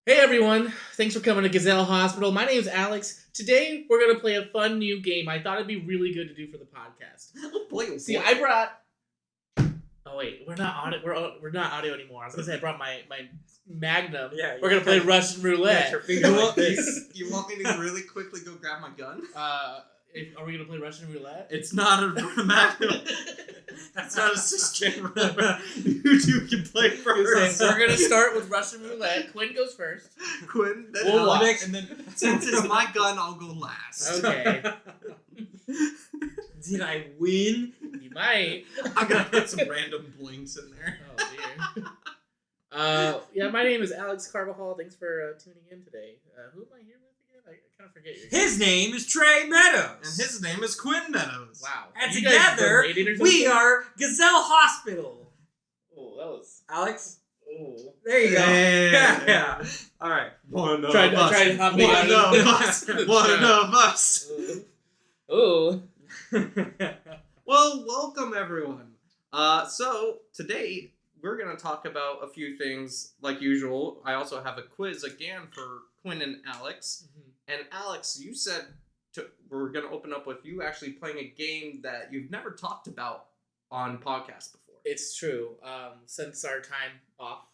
Hey everyone, thanks for coming to Gazelle Hospital. My name's Alex. Today we're going to play a fun new game I thought it'd be really good to do for the podcast. Oh boy. See, I brought... Oh wait, we're not audio, we're not audio anymore. I was going to say I brought my Magnum. Yeah, we're going to play Russian roulette. You want me to really quickly go grab my gun? Are we going to play Russian roulette? It's not a Magnum. That's not a system. You two can play first. We're going to start with Russian roulette. Quinn goes first. Quinn, then We'll watch. Alex, and then since it's my gun, I'll go last. Okay. Did I win? You might. I'm gonna put some random blinks in there. Oh dear. Yeah, my name is Alex Carvajal. Thanks for tuning in today. Who am I here with again? I kind of forget your name. His name is Trey Meadows. And his name is Quinn Meadows. Wow. And You guys together, related or we something? are Gazelle Hospital. Oh, that was. Alex, Oh. there you go. Yeah. All right. One of Tried us. to hop me One out of us. One of us. Oh. Well, welcome everyone. So today we're gonna talk about a few things like usual. I also have a quiz again for Quinn and Alex. And Alex, you said we're gonna open up with you actually playing a game that you've never talked about on podcast before. It's true. Since our time off,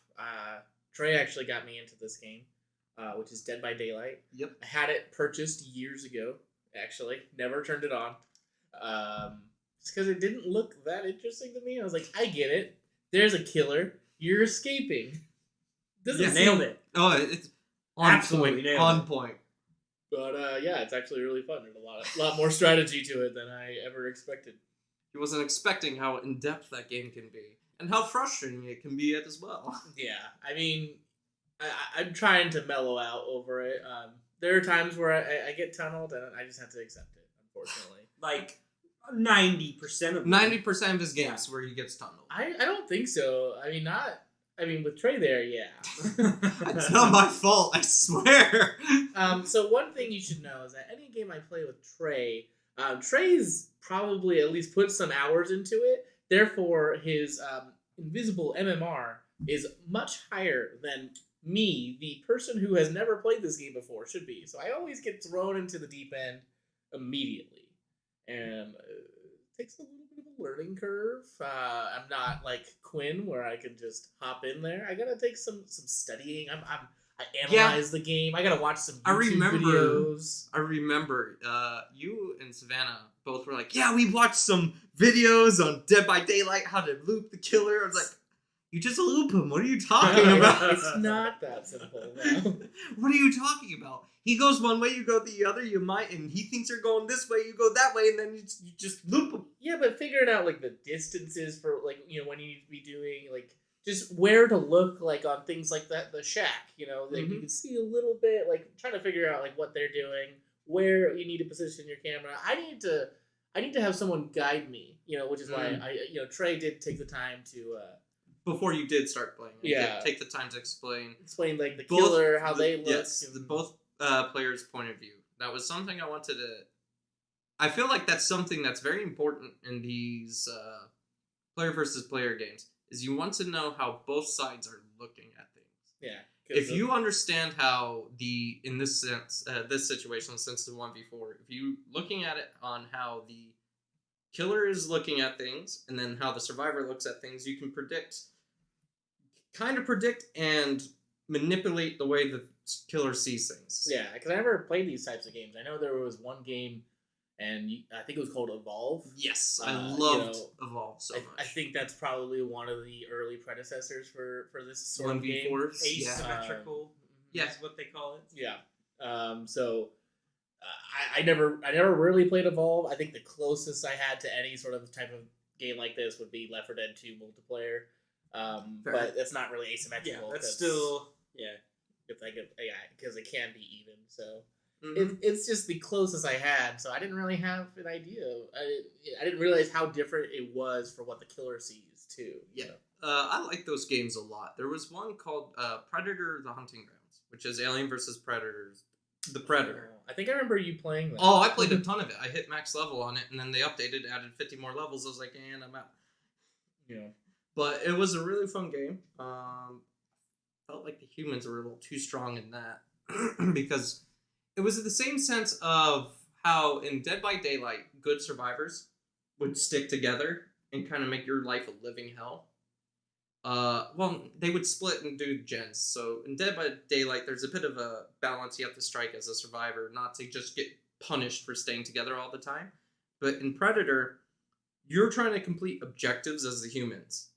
Trey actually got me into this game, which is Dead by Daylight. Yep. I had it purchased years ago, actually. Never turned it on. Just because it didn't look that interesting to me. I was like, I get it. There's a killer. You're escaping. Nailed it. Oh, it's on Absolutely point. nailed On it. point. But yeah, it's actually really fun. There's a lot more strategy to it than I ever expected. He wasn't expecting how in-depth that game can be. And how frustrating it can be as well. Yeah, I mean, I'm trying to mellow out over it. There are times where I get tunneled, and I just have to accept it, unfortunately. Like 90% of them. 90% of his games where he gets tunneled. I don't think so. I mean, with Trey there, yeah. It's not my fault, I swear. So one thing you should know is that any game I play with Trey, Trey's probably at least put some hours into it. Therefore, his invisible MMR is much higher than me, the person who has never played this game before, should be. So I always get thrown into the deep end immediately. And it takes a little bit of a learning curve. I'm not like Quinn, where I can just hop in there. I gotta take some studying. I analyze the game. I gotta watch some YouTube videos. I remember you and Savannah both were like, yeah, we watched some videos on Dead by Daylight, how to loop the killer. I was like, you just loop him. What are you talking about? It's not that simple. No. What are you talking about? He goes one way, you go the other, you might, and he thinks you're going this way, you go that way, and then you just loop him. Yeah, but figuring out like the distances for like, you know, when you need to be doing like just where to look like on things like that, the shack, you know, like you can see a little bit, like trying to figure out like what they're doing, where you need to position your camera. I need to have someone guide me, you know, which is why Trey did take the time to before you did start playing, you did take the time to explain like the killer, how they look. Yes, both players' point of view. That was something I wanted to. I feel like that's something that's very important in these player versus player games. Is you want to know how both sides are looking at things. Yeah. If you understand how in this sense, this situation, since the 1v4, if you looking at it on how the killer is looking at things, and then how the survivor looks at things, you can kind of predict and manipulate the way the killer sees things. Yeah, because I never played these types of games. I know there was one game, and I think it was called Evolve. Yes, I loved Evolve so much. I think that's probably one of the early predecessors for this sort of game. 1v4s. Asymmetrical. Yeah. Is what they call it. Yeah. So I never really played Evolve. I think the closest I had to any sort of type of game like this would be Left 4 Dead 2 multiplayer. But it's not really asymmetrical. Yeah, that's still because it can be even. So it's just the closest I had. So I didn't really have an idea. I didn't realize how different it was for what the killer sees too. Yeah, I like those games a lot. There was one called Predator: The Hunting Grounds, which is Alien versus Predators. The Predator. I think I remember you playing that. Oh, I played a ton of it. I hit max level on it, and then they added 50 more levels. I was like, and I'm out. Yeah. But it was a really fun game. felt like the humans were a little too strong in that because it was the same sense of how in Dead by Daylight, good survivors would stick together and kind of make your life a living hell. Well, they would split and do gens. So in Dead by Daylight, there's a bit of a balance you have to strike as a survivor, not to just get punished for staying together all the time. But in Predator, you're trying to complete objectives as the humans.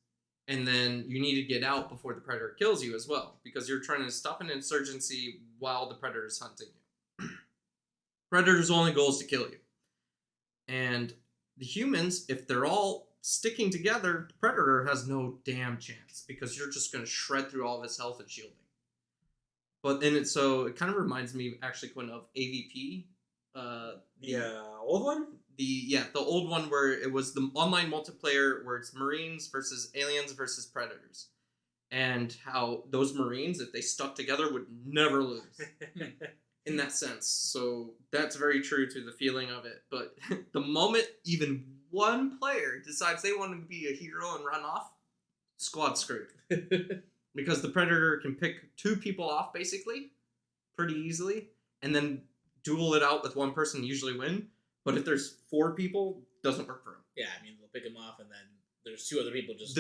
And then you need to get out before the Predator kills you as well, because you're trying to stop an insurgency while the Predator's hunting you. Predator's only goal is to kill you. And the humans, if they're all sticking together, the Predator has no damn chance, because you're just going to shred through all of his health and shielding. But then it kind of reminds me, actually, Quinn, of AVP. The old one? The old one where it was the online multiplayer where it's Marines versus aliens versus Predators. And how those Marines, if they stuck together, would never lose. In that sense. So that's very true to the feeling of it. But the moment even one player decides they want to be a hero and run off, squad screwed. Because the Predator can pick 2 people off, basically, pretty easily, and then duel it out with one person, usually win. But if there's 4 people, doesn't work for him. Yeah, I mean, they'll pick him off, and then there's 2 other people just...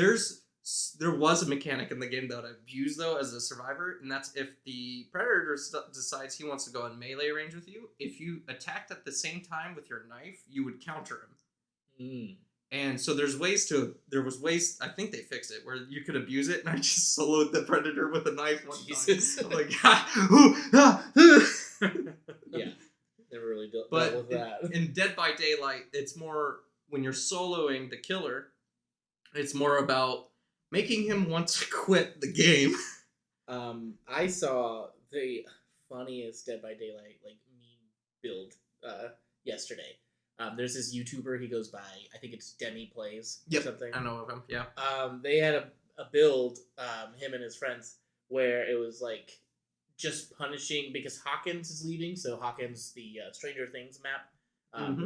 There was a mechanic in the game that I've used, though, as a survivor, and that's if the Predator decides he wants to go in melee range with you, if you attacked at the same time with your knife, you would counter him. Mm. And so there was ways, I think they fixed it, where you could abuse it, and I just soloed the Predator with a knife one Jesus. time. I'm like, yeah, never really dealt but with that. In Dead by Daylight, it's more, when you're soloing the killer, it's more about making him want to quit the game. I saw the funniest Dead by Daylight meme build yesterday. There's this YouTuber, he goes by, I think it's Demi Plays or something. I know of him, yeah. They had a build, him and his friends, where it was just punishing, because Hawkins is leaving, so Hawkins, the Stranger Things map,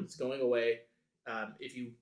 it's going away. If you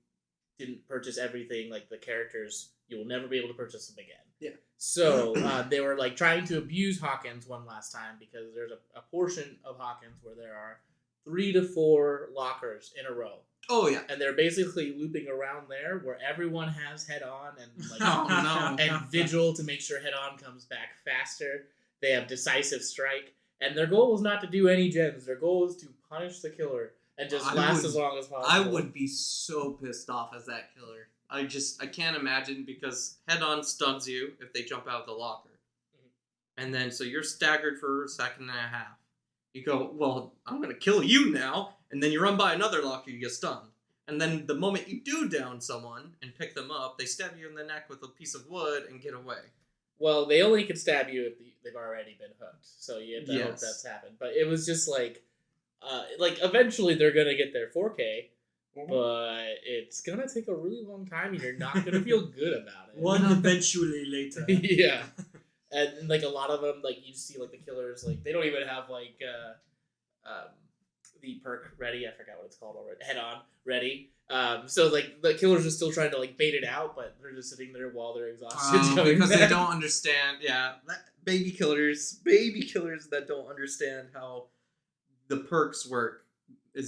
didn't purchase everything, the characters, you will never be able to purchase them again. Yeah. So they were trying to abuse Hawkins one last time, because there's a portion of Hawkins where there are 3 to 4 lockers in a row. Oh yeah. And they're basically looping around there where everyone has head on and oh, no. and vigil to make sure head on comes back faster. They have decisive strike, and their goal is not to do any gens. Their goal is to punish the killer and just last as long as possible. I would be so pissed off as that killer. I can't imagine, because head on stuns you if they jump out of the locker. Mm-hmm. And then so you're staggered for a second and a half. You go, well, I'm going to kill you now. And then you run by another locker, you get stunned. And then the moment you do down someone and pick them up, they stab you in the neck with a piece of wood and get away. Well, they only can stab you if they've already been hooked. So you have to hope that's happened. But it was just eventually they're going to get their 4K. But it's going to take a really long time, and you're not going to feel good about it. One eventually later. Yeah. And a lot of them, you see the killers, they don't even have the perk ready. I forgot what it's called already. Head on ready. So the killers are still trying to bait it out, but they're just sitting there while they're exhausted. Because they don't understand. Yeah, baby killers that don't understand how the perks work.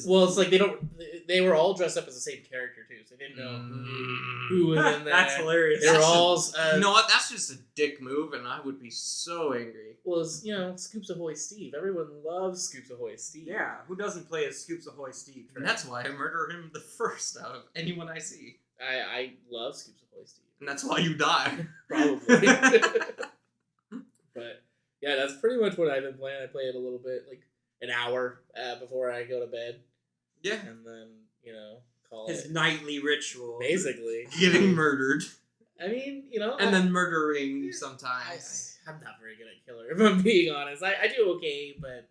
Well, it's they were all dressed up as the same character too, so they didn't know who was in there. That's hilarious. They were all you know what? That's just a dick move, and I would be so angry. Well, it's, Scoops Ahoy Steve. Everyone loves Scoops Ahoy Steve. Yeah, who doesn't play as Scoops Ahoy Steve? And that's why I murder him the first out of anyone I see. I love Scoops Ahoy Steve. And that's why you die. Probably. But yeah, that's pretty much what I've been playing. I play it a little bit, an hour before I go to bed. Yeah. And then, call his it. nightly ritual. Basically. Getting murdered. I mean, and then murdering sometimes. I'm not very good at killer, if I'm being honest. I do okay, but,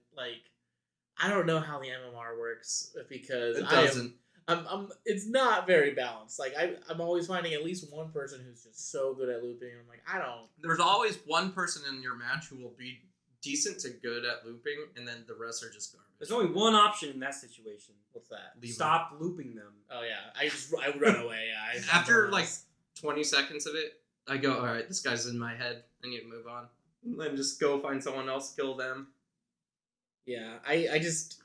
I don't know how the MMR works, because it doesn't. It's not very balanced. I'm always finding at least one person who's just so good at looping. I'm I don't. There's always one person in your match who will be decent to good at looping, and then the rest are just garbage. There's only one option in that situation. What's that? Stop looping them. Oh yeah, I run away. After 20 seconds of it, I go, all right, this guy's in my head. I need to move on. And then just go find someone else, kill them. Yeah, I just,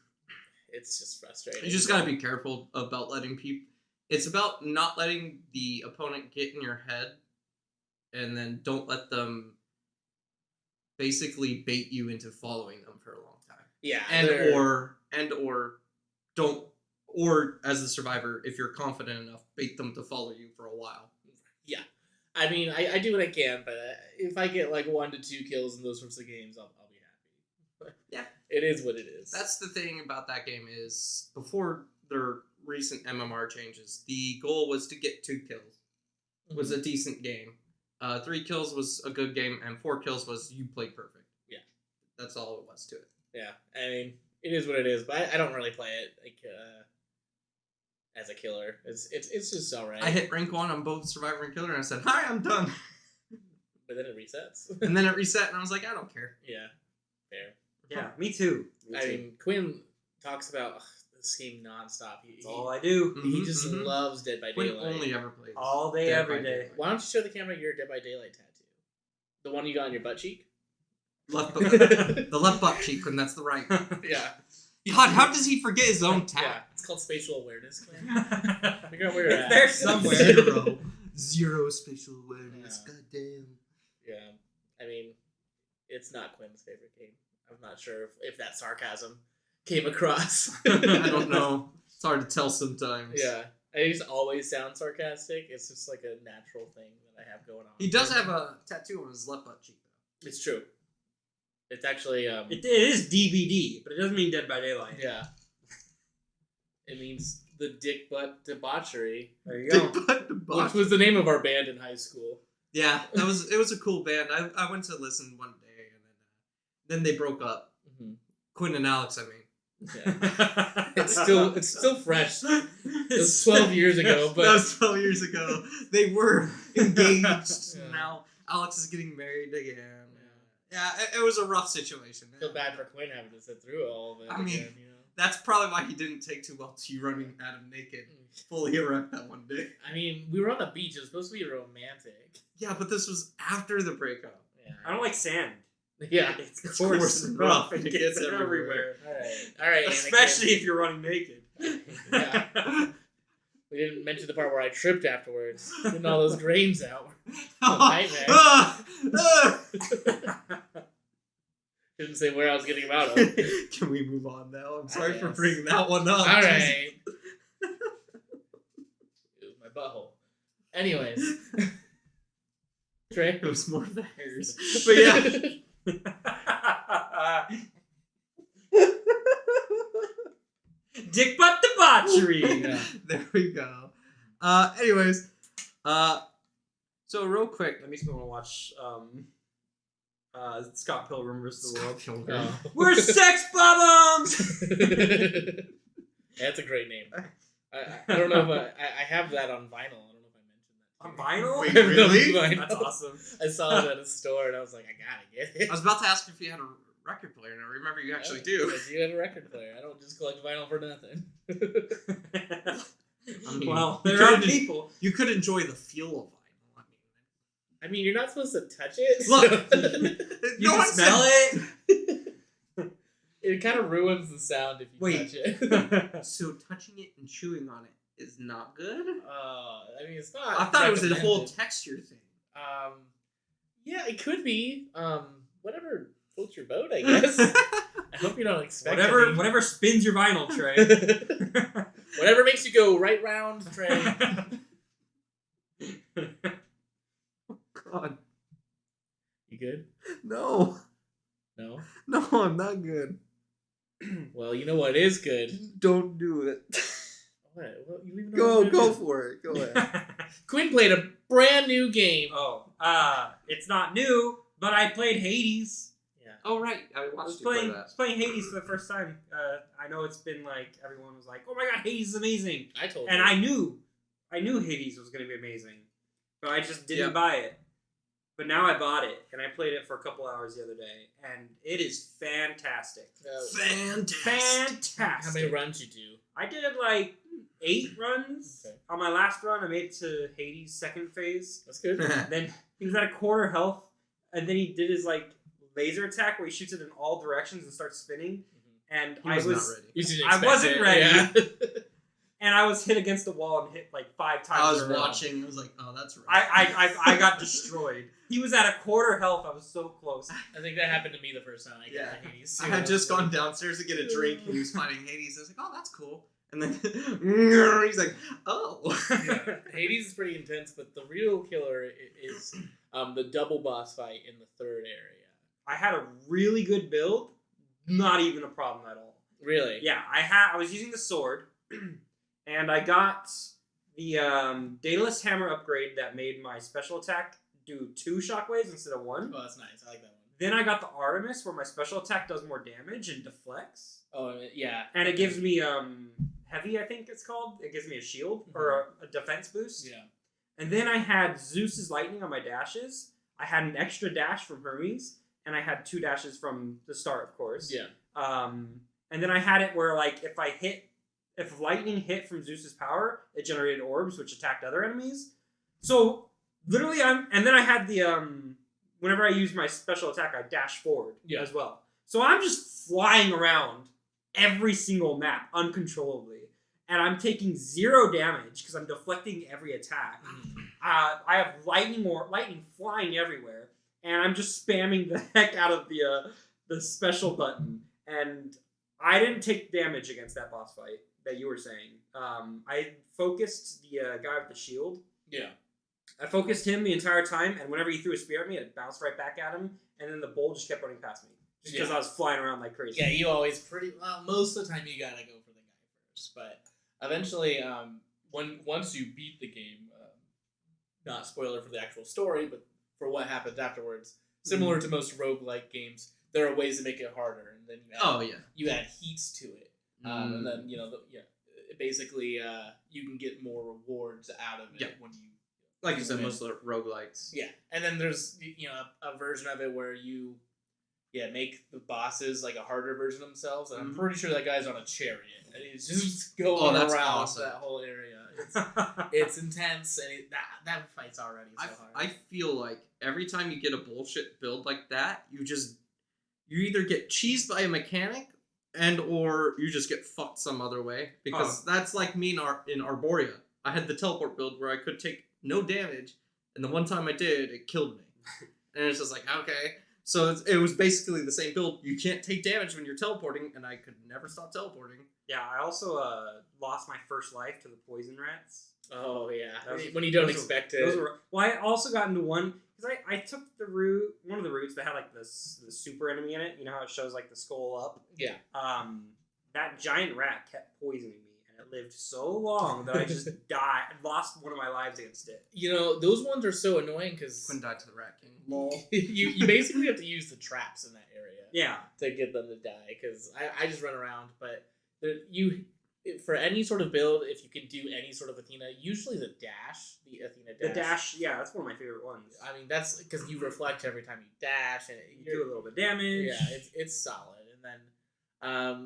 it's just frustrating. You just gotta be careful about letting people. It's about not letting the opponent get in your head, and then don't let them basically bait you into following them for a long time. Yeah, or don't, or as the survivor, if you're confident enough, bait them to follow you for a while. Yeah, I mean, I do what I can, but if I get like 1 to 2 kills in those sorts of games, I'll be happy. But yeah, it is what it is. That's the thing about that game is before their recent MMR changes, the goal was to get 2 kills. It was a decent game. 3 kills was a good game, and 4 kills was you played perfect. Yeah, that's all it was to it. Yeah, I mean, it is what it is, but I don't really play it like as a killer. It's just alright. I hit rank 1 on both Survivor and Killer, and I said, "Hi, I'm done." But then it resets. And then it reset, and I was like, "I don't care." Yeah, fair. Yeah, me too. I mean, Quinn talks about this game nonstop. That's all I do. He just loves Dead by Quinn Daylight. only ever plays all day, every day. Why don't you show the camera your Dead by Daylight tattoo? The one you got on your butt cheek? the left butt cheek, and that's the right. Yeah. God, how does he forget his own tat? Yeah, it's called spatial awareness. Figure out where you're at. There's somewhere. Zero spatial awareness. Yeah. Goddamn. Yeah, I mean, it's not Quinn's favorite game. I'm not sure if that sarcasm came across. I don't know. It's hard to tell sometimes. Yeah, I just always sound sarcastic. It's just like a natural thing that I have going on. He does have a tattoo on his left butt cheek, though. It's true. It's actually it is DVD, but it doesn't mean Dead by Daylight. Yeah. It means the Dick Butt Debauchery. There you go. Which was the name of our band in high school. Yeah, it was a cool band. I went to listen one day, and then they broke up. Mm-hmm. Quinn and Alex, I mean. Yeah. It's still fresh. It was 12 years ago, but that was 12 years ago. They were engaged. Yeah. Now Alex is getting married again. Yeah, it was a rough situation. I feel bad for Quinn having to sit through all of it. I mean, again, you know? That's probably why he didn't take too well to you running at him naked, fully erect that one day. I mean, we were on the beach. It was supposed to be romantic. Yeah, but this was after the breakup. Yeah. I don't like sand. Yeah. It's Of course it's rough. and It it gets gets everywhere. All right. Especially if you're running naked. Yeah. We didn't mention the part where I tripped afterwards, getting all those grains out. Didn't say where I was getting them out of. Can we move on now? I'm sorry for bringing that one up. All right. It was my butthole. Anyways. Trey? It was more of the hairs. But yeah. Dick butt debauchery. Yeah. There we go. Anyways. So real quick. That makes me want to watch Scott Pilgrim vs. the World. Oh. We're sex bombs! That's a great name. I don't know if I have that on vinyl. I don't know if I mentioned that. On vinyl? Wait, I have it on really? vinyl. That's awesome. I saw it at a store and I was like, I gotta get it. I was about to ask if you had a record player, and I remember you actually do. Yes, you have a record player. I don't just collect vinyl for nothing. I mean, Well, you there are could- people. You could enjoy the feel of vinyl. I mean, you're not supposed to touch it. Look, You no can one smell said- it. It kind of ruins the sound if you Wait. touch it. So touching it and chewing on it is not good? I mean, it's not. I thought it was a whole recommended. texture thing. Yeah, it could be. Whatever floats your boat, I guess. I hope you don't expect Whatever spins your vinyl tray. Whatever makes you go right round, Trey. God. You good? No. No. No, I'm not good. Well, you know what is good. Don't do it. What? Well, you even know what Go it is. for it. Go ahead. Quinn played a brand new game. It's not new, but I played Hades. Yeah. Oh, right. I I watched was you play playing that. Hades for the first time. I know it's been like everyone was like, "Oh my god, Hades is amazing," I told and you. I knew Hades was going to be amazing, but I just didn't Yep. buy it. But now I bought it, and I played it for a couple hours the other day, and it is fantastic. Fantastic. Fantastic. How many runs you do? I did like 8 runs. Okay. On my last run, I made it to Hades' second phase. That's good. Then he was at a quarter health, and then he did his like laser attack where he shoots it in all directions and starts spinning. And He was not ready. You didn't I expect wasn't it, ready. yeah. And I was hit against the wall and hit like 5 times. I was in a row. watching. I was like, oh, that's right. I got destroyed. He was at a quarter health. I was so close. I think that happened to me the first time I got to Hades. I had just gone downstairs to get a drink, and he was fighting Hades. I was like, oh, that's cool. And then he's like, oh. Yeah. Hades is pretty intense, but the real killer is the double boss fight in the third area. I had a really good build. Not even a problem at all. Really? Yeah, I was using the sword, and I got the Daedalus Hammer upgrade that made my special attack do 2 shockwaves instead of 1. Oh, that's nice. I like that one. Then I got the Artemis, where my special attack does more damage and deflects. Oh, yeah. And it gives me heavy, I think it's called. It gives me a shield or a defense boost. Yeah. And then I had Zeus's lightning on my dashes. I had an extra dash from Hermes, and I had 2 dashes from the start, of course. Yeah. And then I had it where, like, if lightning hit from Zeus's power, it generated orbs, which attacked other enemies. So, literally, and then I had the, whenever I use my special attack, I dash forward as well. So I'm just flying around every single map uncontrollably. And I'm taking 0 damage because I'm deflecting every attack. I have lightning flying everywhere. And I'm just spamming the heck out of the special button. And I didn't take damage against that boss fight that you were saying. I focused the guy with the shield. Yeah. I focused him the entire time, and whenever he threw a spear at me, it bounced right back at him, and then the bowl just kept running past me. Just because I was flying around like crazy. Yeah, you always most of the time you gotta go for the guy first. But eventually, once you beat the game, not spoiler for the actual story, but for what happens afterwards, similar to most roguelike games, there are ways to make it harder, and then you add heats to it, and then basically you can get more rewards out of it when you. Like you said, most roguelites. Yeah, and then there's a version of it where you make the bosses like a harder version of themselves, and I'm pretty sure that guy's on a chariot, and he's just going around that whole area. It's intense, and that fight's already so hard. I feel like every time you get a bullshit build like that, you either get cheesed by a mechanic, or you just get fucked some other way. Because that's like me in Arborea. I had the teleport build where I could take no damage, and the one time I did, it killed me. And it's just like, okay. So it was basically the same build. You can't take damage when you're teleporting, and I could never stop teleporting. Yeah, I also lost my first life to the poison rats. Oh, yeah. When you don't expect it. I also got into one, because I took one of the routes that had like the super enemy in it. You know how it shows like the skull up? Yeah. That giant rat kept poisoning me. It lived so long that I just died. I lost one of my lives against it. Those ones are so annoying because Quinn died to the Rat King. Lol. you basically have to use the traps in that area. Yeah. To get them to die, because I just run around. But for any sort of build, if you can do any sort of Athena, usually the Athena dash. The dash, yeah, that's one of my favorite ones. I mean, that's because you reflect every time you dash, and you do a little bit of damage. Yeah, it's solid. And then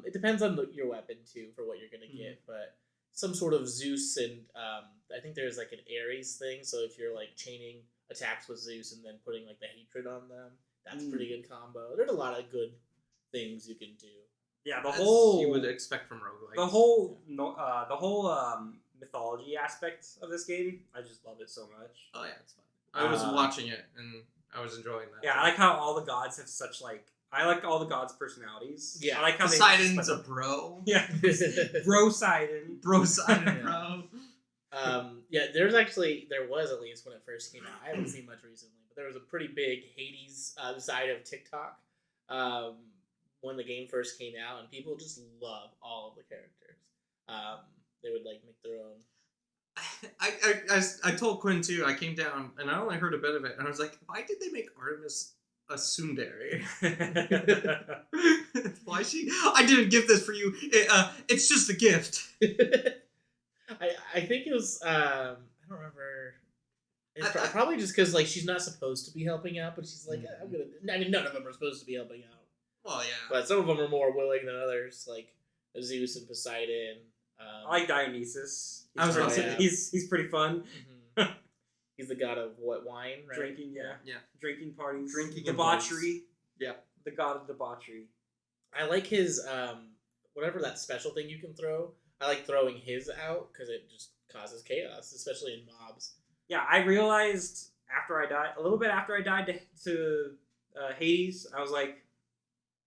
it depends on your weapon too for what you're gonna get, but some sort of Zeus and I think there's like an Ares thing. So if you're like chaining attacks with Zeus and then putting like the hatred on them, that's a pretty good combo. There's a lot of good things you can do. Yeah, you would expect from roguelikes. The whole mythology aspect of this game, I just love it so much. Oh yeah, it's fun. I was watching it and I was enjoying that. Yeah, I like how all the gods have such I like all the gods' personalities. Yeah, I like how Poseidon's a bro. Yeah, Bro-Sidon. Bro-Sidon, bro. There was at least when it first came out. I haven't seen much recently, but there was a pretty big Hades side of TikTok when the game first came out, and people just love all of the characters. They would like make their own. I told Quinn too. I came down and I only heard a bit of it, and I was like, why did they make Artemis a tsundere? Why I didn't give this for you. It's just a gift. I think it was I don't remember. It's probably just because like she's not supposed to be helping out, but she's like, I'm gonna. I mean, none of them are supposed to be helping out. Well, yeah, but some of them are more willing than others, like Zeus and Poseidon. I like Dionysus. He's pretty fun. Mm-hmm. He's the god of what, wine? Right? Drinking, yeah. Yeah. Drinking parties. Drinking debauchery. Yeah. The god of debauchery. I like his whatever that special thing you can throw. I like throwing his out because it just causes chaos, especially in mobs. Yeah, I realized after I died, a little bit after I died to Hades, I was like,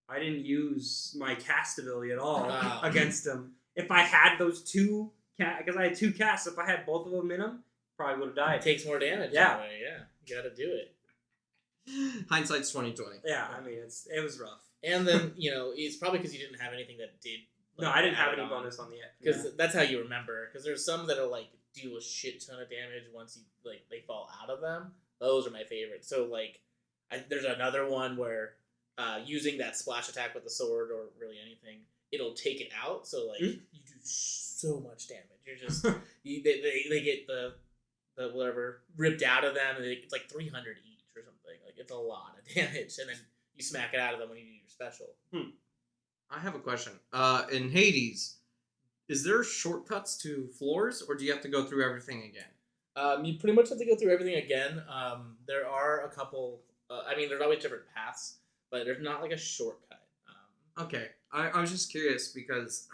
I didn't use my cast ability at all against him. If I had those two, because I had two casts, if I had both of them in him, probably would have died. It takes more damage. Yeah. That way. Yeah, you got to do it. Hindsight's 2020. Yeah, I mean it was rough. And then it's probably because you didn't have anything that did. No, I didn't have any bonus on the end. Because that's how you remember. Because there's some that'll like do a shit ton of damage once you they fall out of them. Those are my favorites. So there's another one where using that splash attack with the sword or really anything, it'll take it out. So you do so much damage. You're just they get the whatever ripped out of them, and it's like 300 each or something. Like it's a lot of damage, and then you smack it out of them when you do your special. I have a question. In Hades, is there shortcuts to floors, or do you have to go through everything again? You pretty much have to go through everything again. There are a couple. There's always different paths, but there's not like a shortcut. Okay, I was just curious because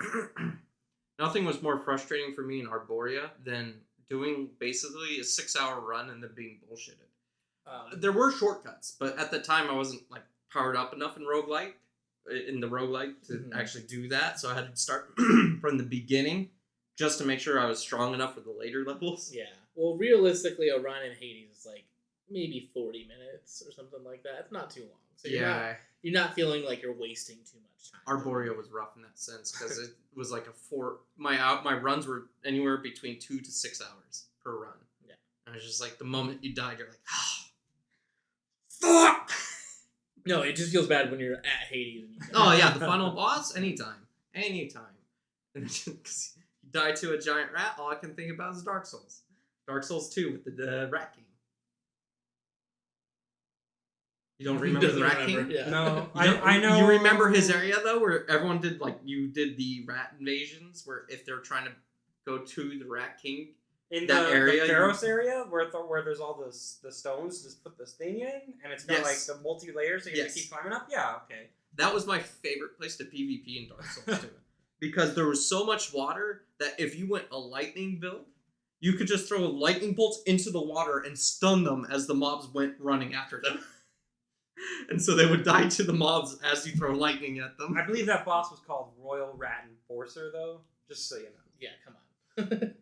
nothing was more frustrating for me in Arborea than doing basically a 6-hour run and then being bullshitted. There were shortcuts, but at the time I wasn't powered up enough in the roguelike to actually do that, so I had to start from the beginning just to make sure I was strong enough for the later levels. Yeah. Well, realistically, a run in Hades is maybe 40 minutes or something like that. It's not too long. So you're not feeling like you're wasting too much time. Arborea was rough in that sense because it was like my runs were anywhere between 2 to 6 hours per run. Yeah. And it was just the moment you died, you're like, fuck! No, it just feels bad when you're at Hades. And oh yeah, the final boss? Anytime. And because you die to a giant rat, all I can think about is Dark Souls. Dark Souls 2 with the Rat King. You don't remember the Rat King? Yeah. No, I know. You remember his area though, where everyone did you did the rat invasions, where if they're trying to go to the Rat King in that the area, Pharos area where there's all the stones, just put this thing in, and it's got the multi layers, so you have to keep climbing up. Yeah, okay. That was my favorite place to PvP in Dark Souls 2. Because there was so much water that if you went a lightning build, you could just throw lightning bolts into the water and stun them as the mobs went running after them. And so they would die to the mobs as you throw lightning at them. I believe that boss was called Royal Rat Enforcer, though. Just so you know. Yeah, come on.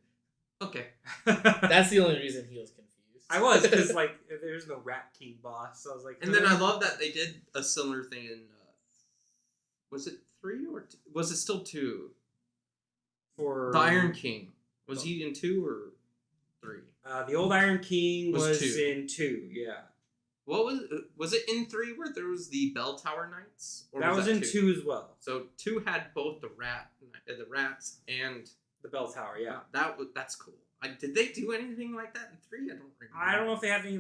Okay. That's the only reason he was confused. I was, because there's no Rat King boss. So I was like, and then I love that they did a similar thing in. Was it 3 or 2? Was it still 2? For the Iron King. Was he in 2 or 3? The old Iron King was 2. in 2. Yeah. What was it in 3 where there was the Bell Tower Knights? Or that was in 2 as well. So 2 had both the rats and the Bell Tower. Yeah, that's cool. Did they do anything like that in 3? I don't remember. I don't know if they had any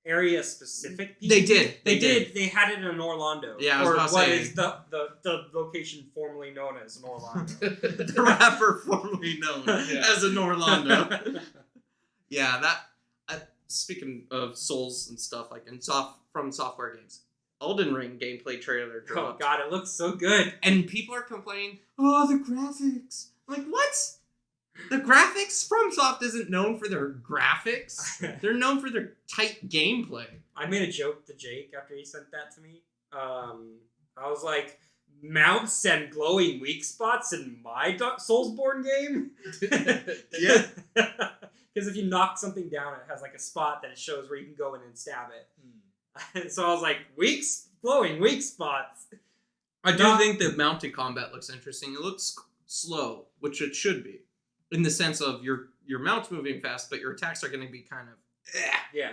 area specific. They did. They did. They had it in Orlando. Yeah, I was about to say. Is the location formerly known as Orlando. The rapper formerly known as an Orlando. Yeah, that. Speaking of Souls and stuff, from software games, Elden Ring gameplay trailer dropped. Oh god, it looks so good. And people are complaining, oh, the graphics. I'm like, what? The graphics? Fromsoft isn't known for their graphics. They're known for their tight gameplay. I made a joke to Jake after he sent that to me. I was like, mounts and glowing weak spots in my Soulsborne game? Yeah. Because if you knock something down, it has a spot that it shows where you can go in and stab it. So I was like, glowing weak spots. I do think the mounted combat looks interesting. It looks slow, which it should be. In the sense of your mount's moving fast, but your attacks are going to be kind of... Yeah.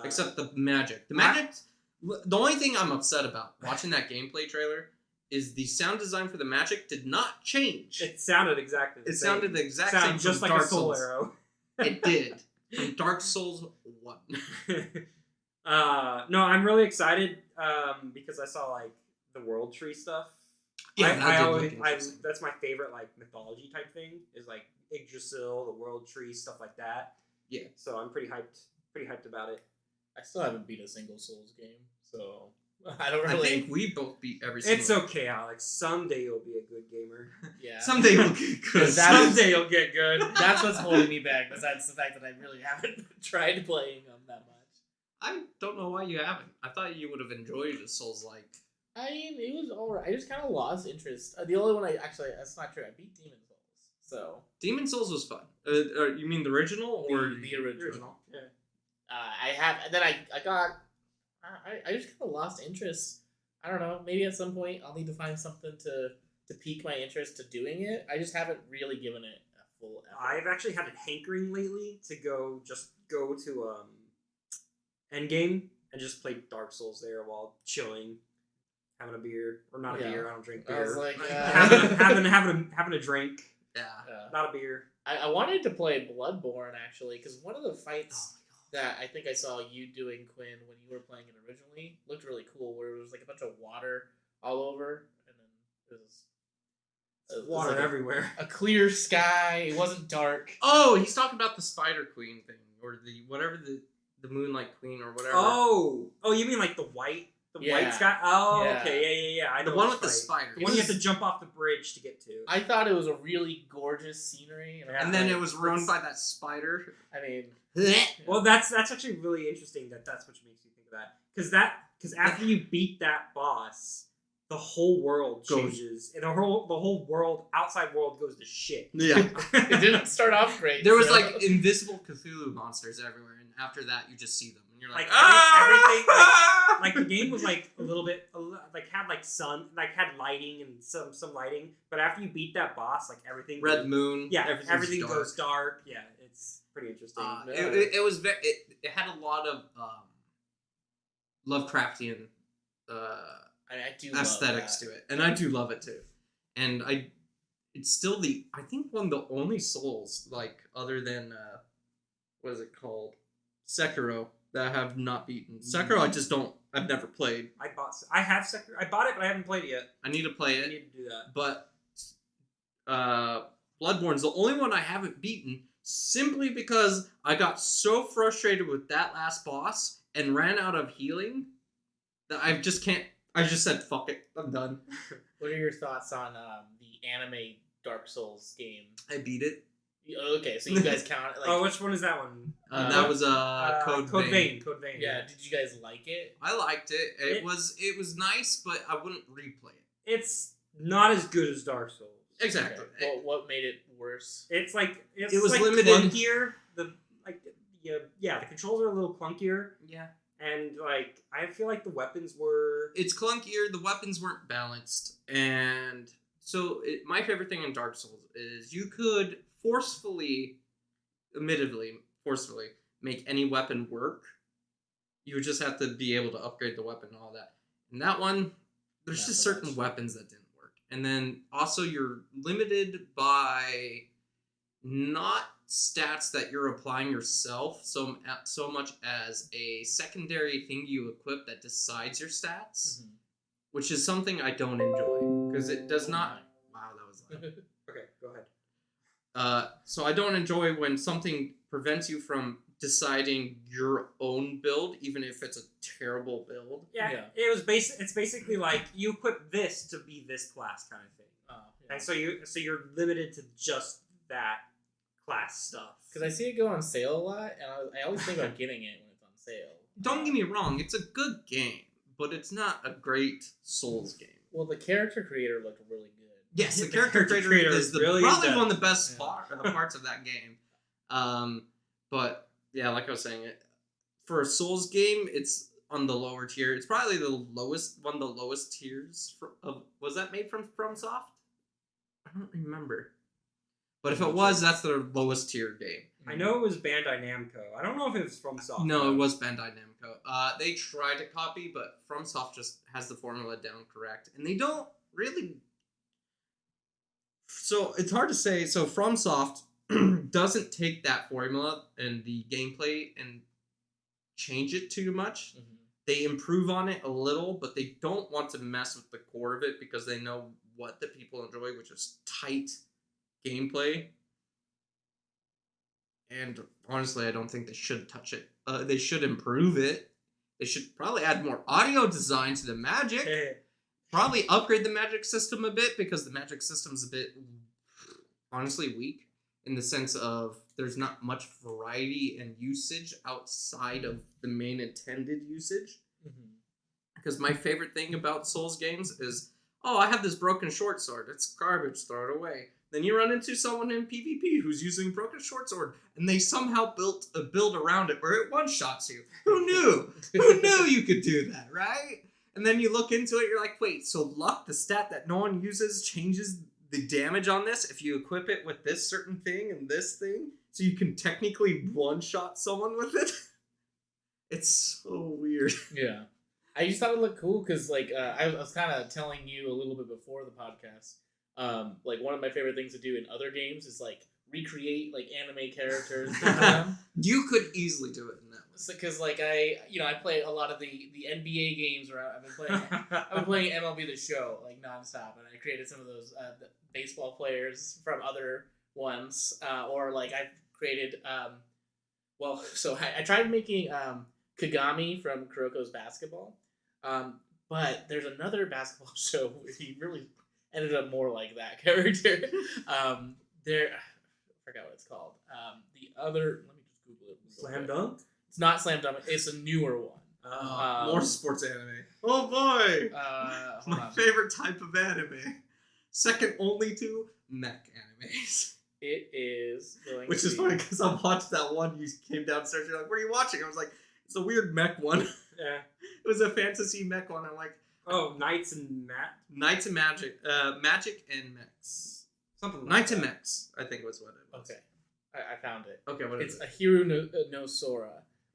Except the magic. The only thing I'm upset about watching that gameplay trailer is the sound design for the magic did not change. It sounded exactly the same. It sounded the exact same just from like Dark a soul Souls. arrow. It did. From Dark Souls 1. No, I'm really excited because I saw the World Tree stuff. Yeah, that's my favorite mythology type thing is Yggdrasil, the World Tree, stuff like that. Yeah. So I'm pretty hyped about it. I still haven't beat a single Souls game, so I don't I really. think we both beat every single It's okay, Alex. Someday you'll be a good gamer. Yeah. Someday we'll get good. Someday you'll get good. That's what's holding me back. Besides the fact that I really haven't tried playing them that much. I don't know why you haven't. I thought you would have enjoyed a Souls-like. I mean, it was alright. I just kind of lost interest. The only one that's not true. I beat Demon Souls, so Demon Souls was fun. You mean the original or the original. Yeah. I have, and then I got. I just kind of lost interest. I don't know. Maybe at some point I'll need to find something to pique my interest to doing it. I just haven't really given it a full effort. I've actually had a hankering lately to go to Endgame and just play Dark Souls there while chilling, having a beer or not a Yeah. beer. I don't drink I beer. was like, having a drink, Yeah. not a beer. I wanted to play Bloodborne actually because one of the fights that I think I saw you doing, Quinn, when you were playing it originally looked really cool. Where it was like a bunch of water all over, and then it was Water like everywhere. a clear sky. It wasn't dark. Oh, he's talking about the Spider Queen thing, or the whatever the Moonlight Queen or whatever. Oh, you mean like the white Yeah. sky? Oh, Yeah. okay, yeah. I know the one which with the fight. spider. The one you have to jump off the bridge to get to. I thought it was a really gorgeous scenery, And then it was ruined by that spider. I mean, Well, that's actually really interesting. That's what makes you think of that. Because after you beat that boss, the whole world Goes- changes, and the whole world, outside world, goes to shit. Yeah. it didn't start off great. There was so- like invisible Cthulhu monsters everywhere, and after that, you just see them, and you're like, Like, everything, "Ah!" Like the game was like a little bit had like sun, like had lighting and some lighting, but after you beat that boss, like everything Red goes, Moon. yeah, everything's everything dark. goes dark. Yeah, it's pretty interesting. It was very. It had a lot of Lovecraftian I do aesthetics love to it, and I do love it too. And it's still I think one of the only Souls, like other than what is it called, Sekiro, that I have not beaten. Sekiro, I've never played. I have Sekiro. I bought it, but I haven't played it yet. I need to play I it, need to do that. but Bloodborne's the only one I haven't beaten, simply because I got so frustrated with that last boss and ran out of healing that I just can't. I just said, "Fuck it, I'm done." What are your thoughts on the anime Dark Souls game? I beat it. Okay, so you guys count it like Oh, which one is that one? That was Code Vein. Code Vein. yeah. Did you guys like it? I liked it. It was nice, but I wouldn't replay it. It's not as good as Dark Souls. Exactly. Okay. What made it worse? It's like it was like limited. clunkier. The controls are a little clunkier, Yeah. and like I feel like the weapons were. It's clunkier. The weapons weren't balanced, and so my favorite thing in Dark Souls is you could admittedly forcefully make any weapon work. You would just have to be able to upgrade the weapon and all that. And that one, there's Not just so certain much. weapons that didn't work. And then also you're limited by not stats that you're applying yourself so much as a secondary thing you equip that decides your stats, which is something I don't enjoy because it does not. Wow, that was loud. Okay, go ahead. So I don't enjoy when something prevents you from deciding your own build, even if it's a terrible build. Yeah. It's basically like you equip this to be this class kind of thing, and so you're limited to just that class stuff. Because I see it go on sale a lot, and I always think about getting it when it's on sale. Don't get me wrong, it's a good game, but it's not a great Souls game. Well, the character creator looked really good. Yes, the The character character creator creator is really probably is one of the best Yeah. parts of that game. But yeah, like I was saying, for a Souls game, it's on the lower tier. It's probably one of the lowest tiers. Was that made from FromSoft? I don't remember. But if it was, that's their lowest tier game. I know it was Bandai Namco. I don't know if it was FromSoft. No, it was Bandai Namco. They tried to copy, but FromSoft just has the formula down correct, and they don't really. So it's hard to say. So FromSoft doesn't take that formula and the gameplay and change it too much. Mm-hmm. They improve on it a little, but they don't want to mess with the core of it because they know what the people enjoy, which is tight gameplay. And honestly, I don't think they should touch it. They should improve it. They should probably add more audio design to the magic. Probably upgrade the magic system a bit, because the magic system's a bit, honestly, weak in the sense of there's not much variety and usage outside of the main intended usage. Mm-hmm. Because my favorite thing about Souls games is, oh, I have this broken short sword. It's garbage. Throw it away. Then you run into someone in PvP who's using broken short sword, and they somehow built a build around it where it one-shots you. Who knew? Who knew you could do that, right? And then you look into it, you're like, wait, so luck, the stat that no one uses, changes the damage on this if you equip it with this certain thing and this thing, so you can technically one-shot someone with it? It's so weird. Yeah. I just thought it looked cool because, like, I was kind of telling you a little bit before the podcast. Like, one of my favorite things to do in other games is, like, recreate, like, anime characters. You could easily do it in that one. Because, like, I play a lot of the NBA games where I've been playing MLB The Show, like, nonstop. And I created some of those baseball players from other ones. Or, like, I've created, I tried making Kagami from Kuroko's Basketball. But there's another basketball show where he really ended up more like that character. I forgot what it's called. The other, let me just Google it. Slam Dunk? It's not Slam Dunk. It's a newer one. More sports anime. Oh boy! My favorite type of anime. Second only to mech animes. It is going Which to is be... funny because I watched that one. You came downstairs. You're like, "What are you watching?" I was like, "It's a weird mech one." Yeah. It was a fantasy mech one. I'm like, oh, Knights and Magic and Mechs. Something like Knights that. and Mechs, I think was what it was. Okay. I found it. Okay, what is It's it? Ahiru no Sora.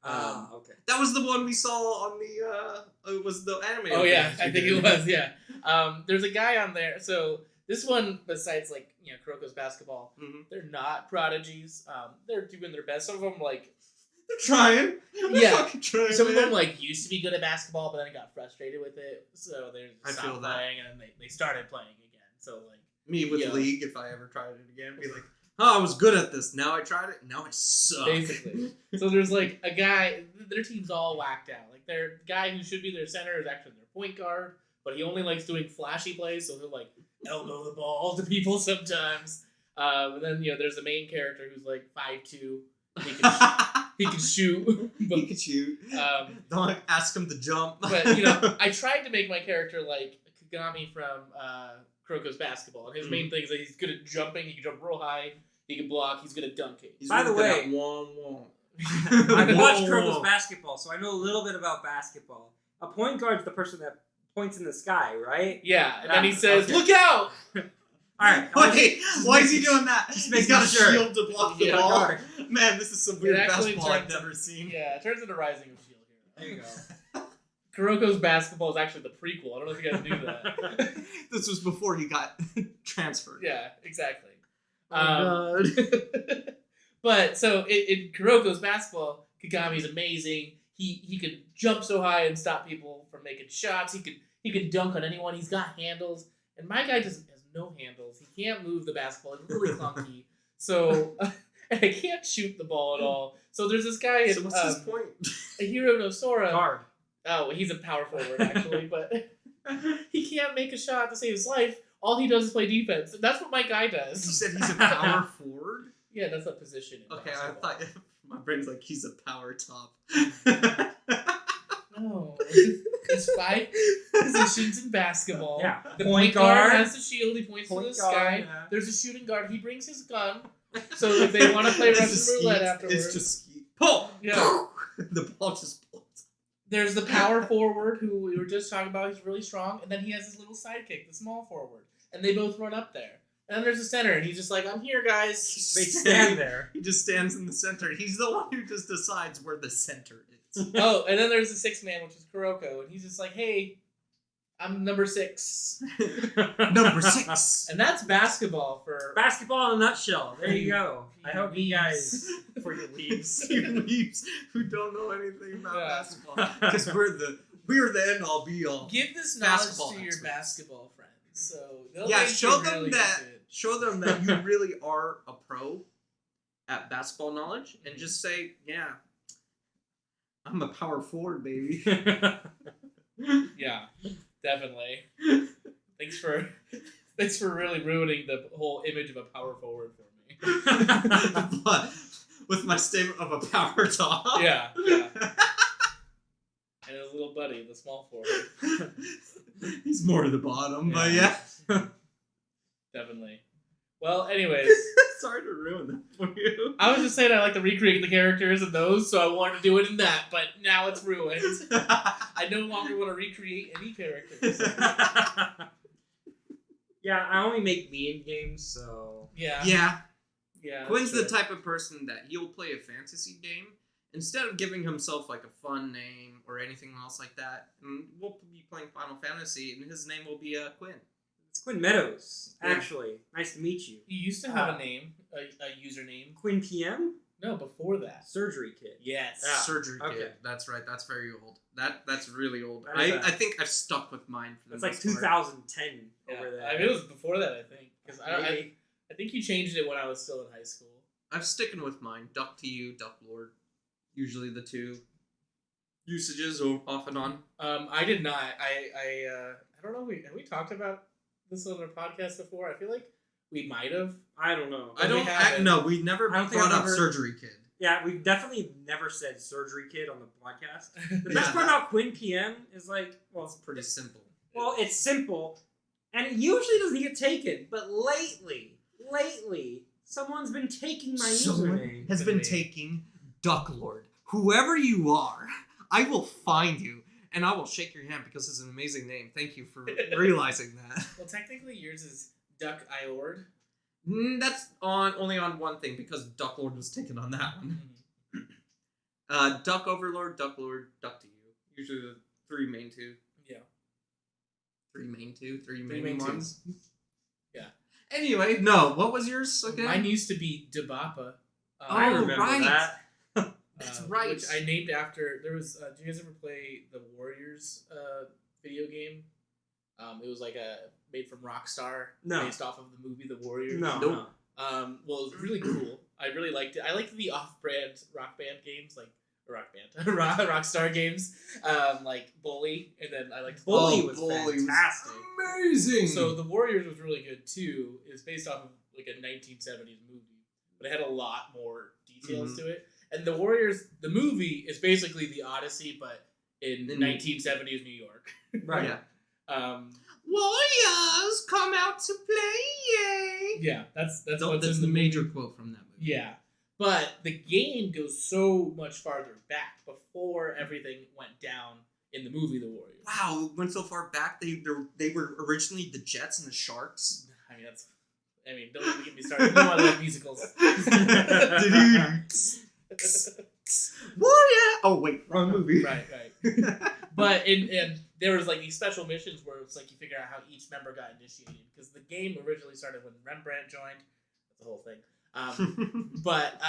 Okay. That was the one we saw on the, it was the anime. Oh, yeah. openings I we think did. it was, yeah. There's a guy on there. So this one, besides, like, Kuroko's Basketball, Mhm. they're not prodigies. They're doing their best. Some of them, like... They're trying. They're Yeah. fucking trying, Some of man. them, like, used to be good at basketball, but then got frustrated with it. So they I stopped feel that. playing, and then they started playing again. So, like... Me with Yeah. League, if I ever tried it again, be like, oh, I was good at this. Now I tried it. Now I suck. Basically. So there's like a guy, their team's all whacked out. Like their guy who should be their center is actually their point guard, but he only likes doing flashy plays, so he'll like elbow the ball to people sometimes. And then there's the main character who's like 5'2". He can shoot. But, He could shoot. Don't ask him to jump. but I tried to make my character like Kagami from Kuroko's Basketball, and his main thing is that he's good at jumping. He can jump real high. He can block. He's good at dunking. He's By the really good way- at wong. I've watched Whoa. Kuroko's Basketball, so I know a little bit about basketball. A point guard's the person that points in the sky, right? Yeah, and then he Ah, says, okay. "Look out!" Alright, wait, why is he doing that? Just He's making got a sure. shield to block the Yeah, ball. guard. Man, this is some weird actually basketball I've turns- never seen. Yeah, it turns into Rising of Shield Hero. There you go. Kuroko's Basketball is actually the prequel. I don't know if you guys knew that. This was before he got transferred. Yeah, exactly. Oh, God. But so in Kuroko's Basketball, Kagami's amazing. He could jump so high and stop people from making shots. He could dunk on anyone. He's got handles, and my guy has no handles. He can't move the basketball. It's really clunky. So and I can't shoot the ball at all. So there's this guy in So what's his point? Ahiro no Sora. Guard. Oh, he's a power forward actually, but he can't make a shot to save his life. All he does is play defense. And that's what my guy You does. said he's a power forward? Yeah, that's a position. In Okay, I basketball. thought my brain's like he's a power top. No. There's 5 positions in basketball. Yeah. The Point point guard guard. has the shield. He points to Point the guard, sky. yeah. There's a shooting guard. He brings his gun. So if they want to play It's Russian just roulette skeet. afterwards. It's just skeet. Pull! Yeah. The ball just pulls. There's the power forward who we were just talking about. He's really strong. And then he has his little sidekick, the small forward. And they both run up there. And then there's the center. And he's just like, I'm here, guys. They stand there. He just stands in the center. He's the one who just decides where the center is. Oh, and then there's the 6th man, which is Kuroko. And he's just like, hey, I'm number 6. Number 6. And that's basketball for... Basketball in a nutshell. There you go. I hope you Weebs. guys for your leaves. You weeps who don't know anything about Yeah. basketball. Because we're the end all be all. Give this knowledge Basketball to your experts. basketball friends. So they'll Yeah, make show you them really that. good. Show them that you really are a pro. at basketball knowledge and just say, yeah, I'm a power forward, baby. Yeah, definitely. Thanks for really ruining the whole image of a power forward for me. But with my statement of a power top. Yeah. And his little buddy, the small forward. He's more to the bottom, but yeah. Definitely. Well, anyways. Sorry to ruin that for you. I was just saying I like to recreate the characters in those, so I wanted to do it in that, but now it's ruined. I no longer want to recreate any characters. Yeah, I only make mean games, so... Yeah. Yeah. Quinn's the type of person that he'll play a fantasy game instead of giving himself like a fun name or anything else like that. And we'll be playing Final Fantasy, and his name will be Quinn. It's Quinn Meadows, Yeah. actually. Nice to meet you. You used to have a name, a username. Quinn PM? No, before that. Surgery Kid. Yes. Yeah. Surgery Kid. Okay. That's right. That's very old. That's really old. That is I think I've stuck with mine for the That's like most part. 2010 Yeah. over there. I mean, it was before that, I think. Because Maybe. I think you changed it when I was still in high school. I'm sticking with mine. Duck to you, Duck Lord. Usually the two usages off and on. I did not. I don't know. Have we talked about this on our podcast before? I feel like we might have. I don't know. No, we never I don't think brought I've up ever- Surgery Kid. Yeah, we've definitely never said Surgery Kid on the podcast. The Yeah. best part about Quinn PM is like, well, It's pretty simple. well, it's simple, and it usually doesn't get taken. But lately, someone's been taking my username. has been taking Duck Lord. Whoever you are, I will find you and I will shake your hand because it's an amazing name. Thank you for realizing that. Well, technically yours is Duck Iord. That's only on one thing because Duck Lord was taken on that one. Duck Overlord, Duck Lord, Duck to you. Usually the three main two. Yeah. Three main main ones. Yeah. Anyway, no. What was yours again? Mine used to be Debappa. I Oh, remember right. that. That's right. Which I named after. There was. Did you guys ever play the Warriors video game? It was like made from Rockstar, No. based off of the movie The Warriors. No. Nope. Well, it was really cool. I really liked it. I liked the off-brand rock band games, like Rockstar games, like Bully, and then I liked Bully Oh, was Bully was fantastic. Amazing. So the Warriors was really good too. It's based off of like a 1970s movie, but it had a lot more details to it. And the Warriors, the movie, is basically the Odyssey, but in 1970s New York. Right. Yeah. Warriors come out to play, yay! Yeah, that's what's That's in the the major movie. quote from that movie. Yeah, but the game goes so much farther back before everything went down in the movie The Warriors. Wow, it went so far back. They were originally the Jets and the Sharks. I mean, don't even get me started. You know I love musicals. Warrior! Oh wait, wrong movie. Right. But and there was like these special missions where it's like you figure out how each member got initiated because the game originally started when Rembrandt joined. That's the whole thing. But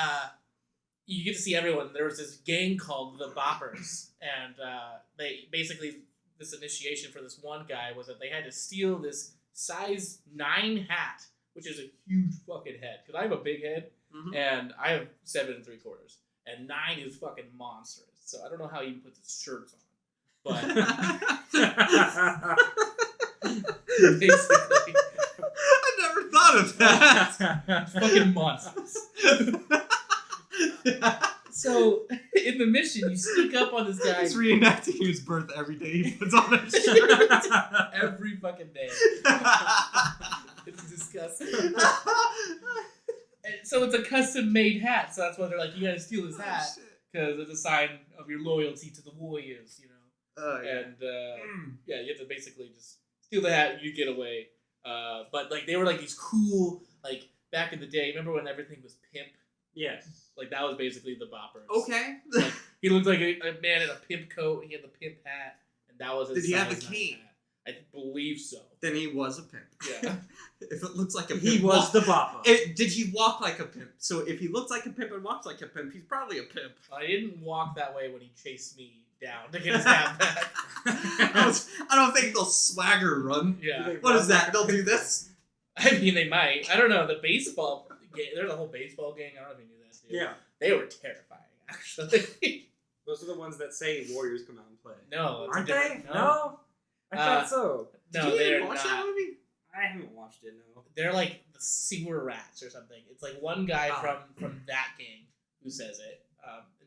you get to see everyone. There was this gang called the Boppers, and they basically this initiation for this one guy was that they had to steal this size 9 hat, which is a huge fucking head because I have a big head and I have 7 3/4, and 9 is fucking monstrous. So I don't know how he puts his shirts on. But basically, I never thought of that. fucking monsters. So in the mission, you sneak up on this guy He's reenacting his birth every day. He puts on a shirt. every fucking day. It's disgusting. And so it's a custom-made hat. So that's why they're like, you gotta steal his hat because it's a sign of your loyalty to the Warriors, you know. And yeah, you have to basically just steal the hat and you get away. But like they were like these cool, like back in the day. Remember when everything was pimp? Yes. Like that was basically the Boppers. Okay. Like, he looked like a man in a pimp coat. He had the pimp hat, and that was his. Did he have size the 9 cane? hat. I believe so. Then he was a pimp. Yeah. If it looks like a pimp, He was the Boppa. Did he walk like a pimp? So if he looks like a pimp and walks like a pimp, he's probably a pimp. I didn't walk that way when he chased me down to get his hat back. I don't think they'll swagger run. Yeah. What is that? They'll do this? I mean, they might. I don't know. The baseball game. There's a whole baseball gang. I don't know if you knew that. to. Yeah. They were terrifying, actually. Those are the ones that say Warriors come out and play. No, it's Aren't different- they? No. I thought so. No, Did you they're even watch not. that movie? I haven't watched it, no. They're like the sewer rats or something. It's like one guy Ah. from that gang who says it.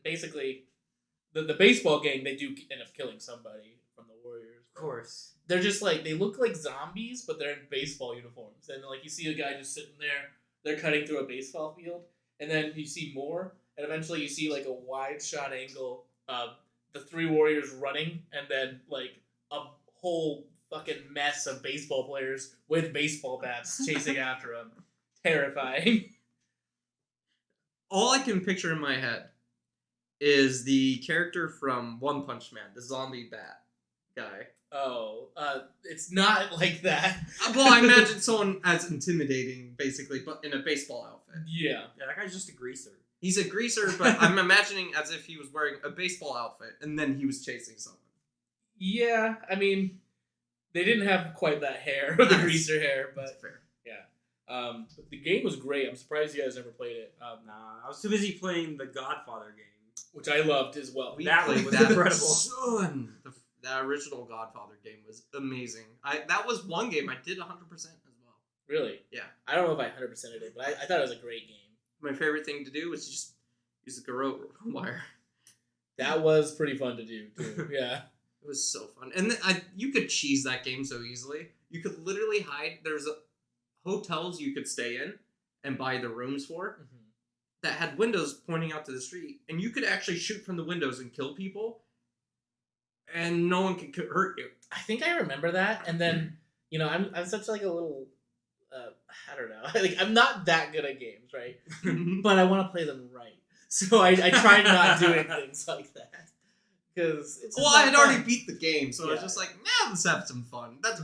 Basically, the baseball gang, they do end up killing somebody from the Warriors. Of course. They're just like, they look like zombies, but they're in baseball uniforms. And like you see a guy just sitting there, they're cutting through a baseball field, and then you see more, and eventually you see like a wide shot angle of the three Warriors running, and then like a whole fucking mess of baseball players with baseball bats chasing after them. Terrifying. All I can picture in my head is the character from One Punch Man, the zombie bat guy. Oh, it's not like that. Well, I imagine someone as intimidating, basically, but in a baseball outfit. Yeah. Yeah, that guy's just a greaser. He's a greaser, but I'm imagining as if he was wearing a baseball outfit and then he was chasing someone. Yeah, I mean, they didn't have quite that hair, the greaser hair, That's but fair. but the game was great. I'm surprised you guys never played it. Nah, I was too busy playing the Godfather game. Which I loved as well. We That played was that incredible. son. That original Godfather game was amazing. That was one game I did 100% as well. Really? Yeah. I don't know if I 100%ed it, but I thought it was a great game. My favorite thing to do was just use the garrote wire. That was pretty fun to do, too. Yeah. It was so fun. And you could cheese that game so easily. You could literally hide. There's hotels you could stay in and buy the rooms for that had windows pointing out to the street. And you could actually shoot from the windows and kill people. And no one could hurt you. I think I remember that, and then, you know, I'm such like a little, I don't know. Like, I'm not that good at games, right? But I want to play them right. So I try not doing things like that. Because it's Well, I had already beat the game, so I was Yeah. just like, now let's have some fun. That's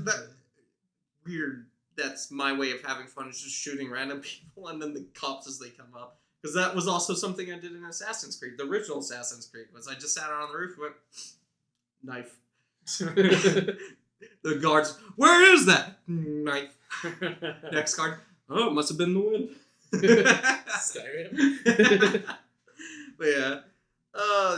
weird. That's my way of having fun, is just shooting random people and then the cops as they come up. Because that was also something I did in Assassin's Creed. The original Assassin's Creed was I just sat out on the roof and went, knife. The guards, where is that? Knife. Next card. Oh, it must have been the wind. Skyrim. But yeah.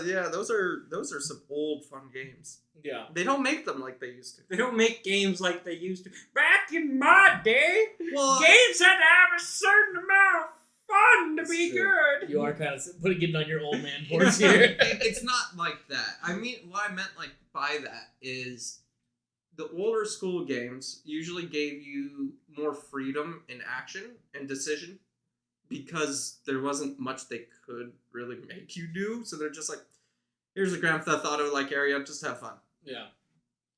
Yeah, those are some old fun games. Yeah. They don't make them like they used to. They don't make games like they used to. Back in my day, Well, games had to have a certain amount of fun to be True. good. You are kind of getting on your old man boards here. It's not like that. I mean, what I meant like by that is the older school games usually gave you more freedom in action and decision because there wasn't much they could really make you do. So they're just like, here's a Grand Theft Auto-like area, just have fun. Yeah.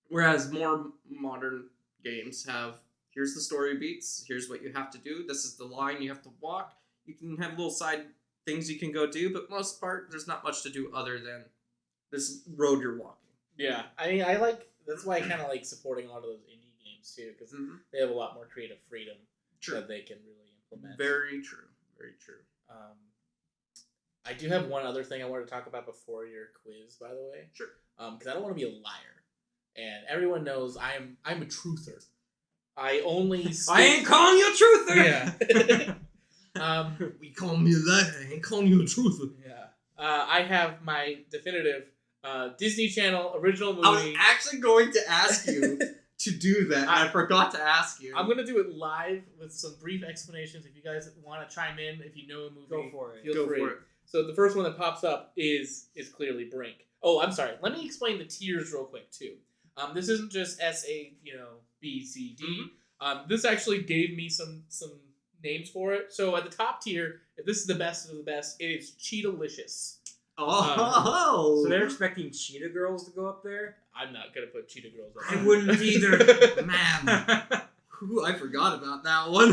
Whereas more modern games have, here's the story beats, here's what you have to do, this is the line you have to walk. You can have little side things you can go do, but most part, there's not much to do other than this road you're walking. Yeah. I mean, that's why I kind of like supporting a lot of those indie games too, because they have a lot more creative freedom that they can really implement. Very true. Very true. I do have one other thing I wanted to talk about before your quiz, by the way. Sure. Because I don't want to be a liar, and everyone knows I'm a truther. I only. I ain't calling you a truther. Yeah. We call me a liar, I ain't calling you a truther. Yeah. I have my definitive Disney Channel original movie. I was actually going to ask you to do that, and I forgot to ask you. I'm going to do it live with some brief explanations. If you guys want to chime in, if you know a movie, Go for it. feel Go free. for it. So the first one that pops up is clearly Brink. Oh, I'm sorry. Let me explain the tiers real quick too. This isn't just S-A, B, C, D. This actually gave me some names for it. So at the top tier, if this is the best of the best, it is Cheetalicious. Oh! So they're expecting Cheetah Girls to go up there? I'm not gonna put Cheetah Girls on. I there. wouldn't either. Man. Ooh, I forgot about that one.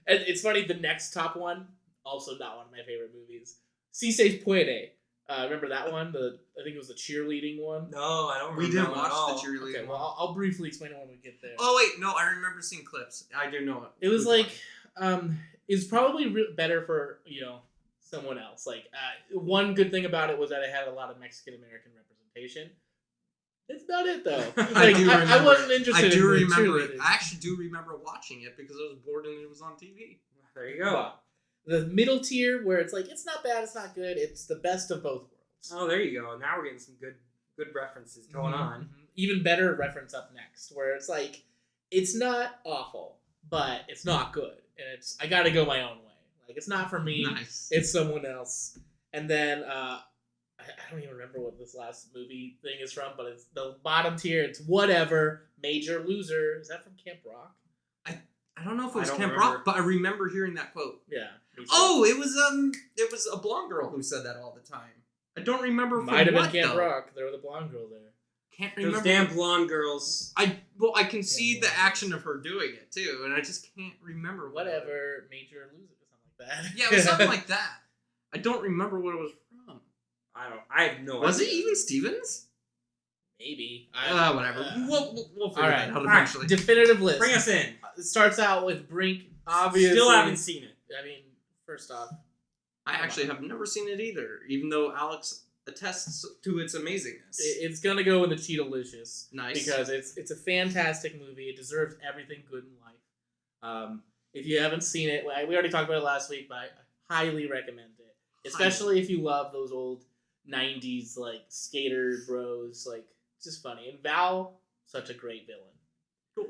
And it's funny. The next top one, also not one of my favorite movies. Si se puede. Remember that one? I think it was the cheerleading one. No, I don't We remember didn't that at all. watch the cheerleading Okay, one. well, I'll briefly explain it when we get there. Oh, wait, no, I remember seeing clips. I do know it. It was like, it's probably better for, someone else. Like, one good thing about it was that it had a lot of Mexican-American representation. That's about it, though. Like, I wasn't interested I do in the remember it. cheerleading. I actually do remember watching it because I was bored and it was on TV. There you go. the middle tier where it's like it's not bad, it's not good, it's the best of both worlds. Oh, there you go. Now we're getting some good references going on. Even better reference up next, where it's like it's not awful, but it's not good, and I got to go my own way. Like it's not for me. Nice. It's someone else. And then I don't even remember what this last movie thing is from, but it's the bottom tier. It's whatever. Major Loser. Is that from Camp Rock? I don't know if it I was don't Camp remember. Rock, but I remember hearing that quote. Yeah. me too. Oh, it was a blonde girl who said that all the time. I don't remember from Might have been what, Camp though. Rock. There was a blonde girl there. Can't remember. Those damn blonde girls. I can see the action of her doing it too, and I just can't remember. Whatever. Major Loser or something like that. Yeah, it was something like that. I don't remember what it was from. I have no idea. Was it even Stevens? Maybe. Whatever. We'll figure Alright. that out Alright. eventually. Definitive list. Bring us in. It starts out with Brink. Obviously. Still haven't seen it. I mean, first off, I actually have never seen it either, even though Alex attests to its amazingness. it's gonna go in the Cheetalicious. Nice. Because it's a fantastic movie. It deserves everything good in life. If you haven't seen it, we already talked about it last week, but I highly recommend it. Especially if you love those old 90s, like, skater bros. Like, it's just funny. And Val, such a great villain. Cool.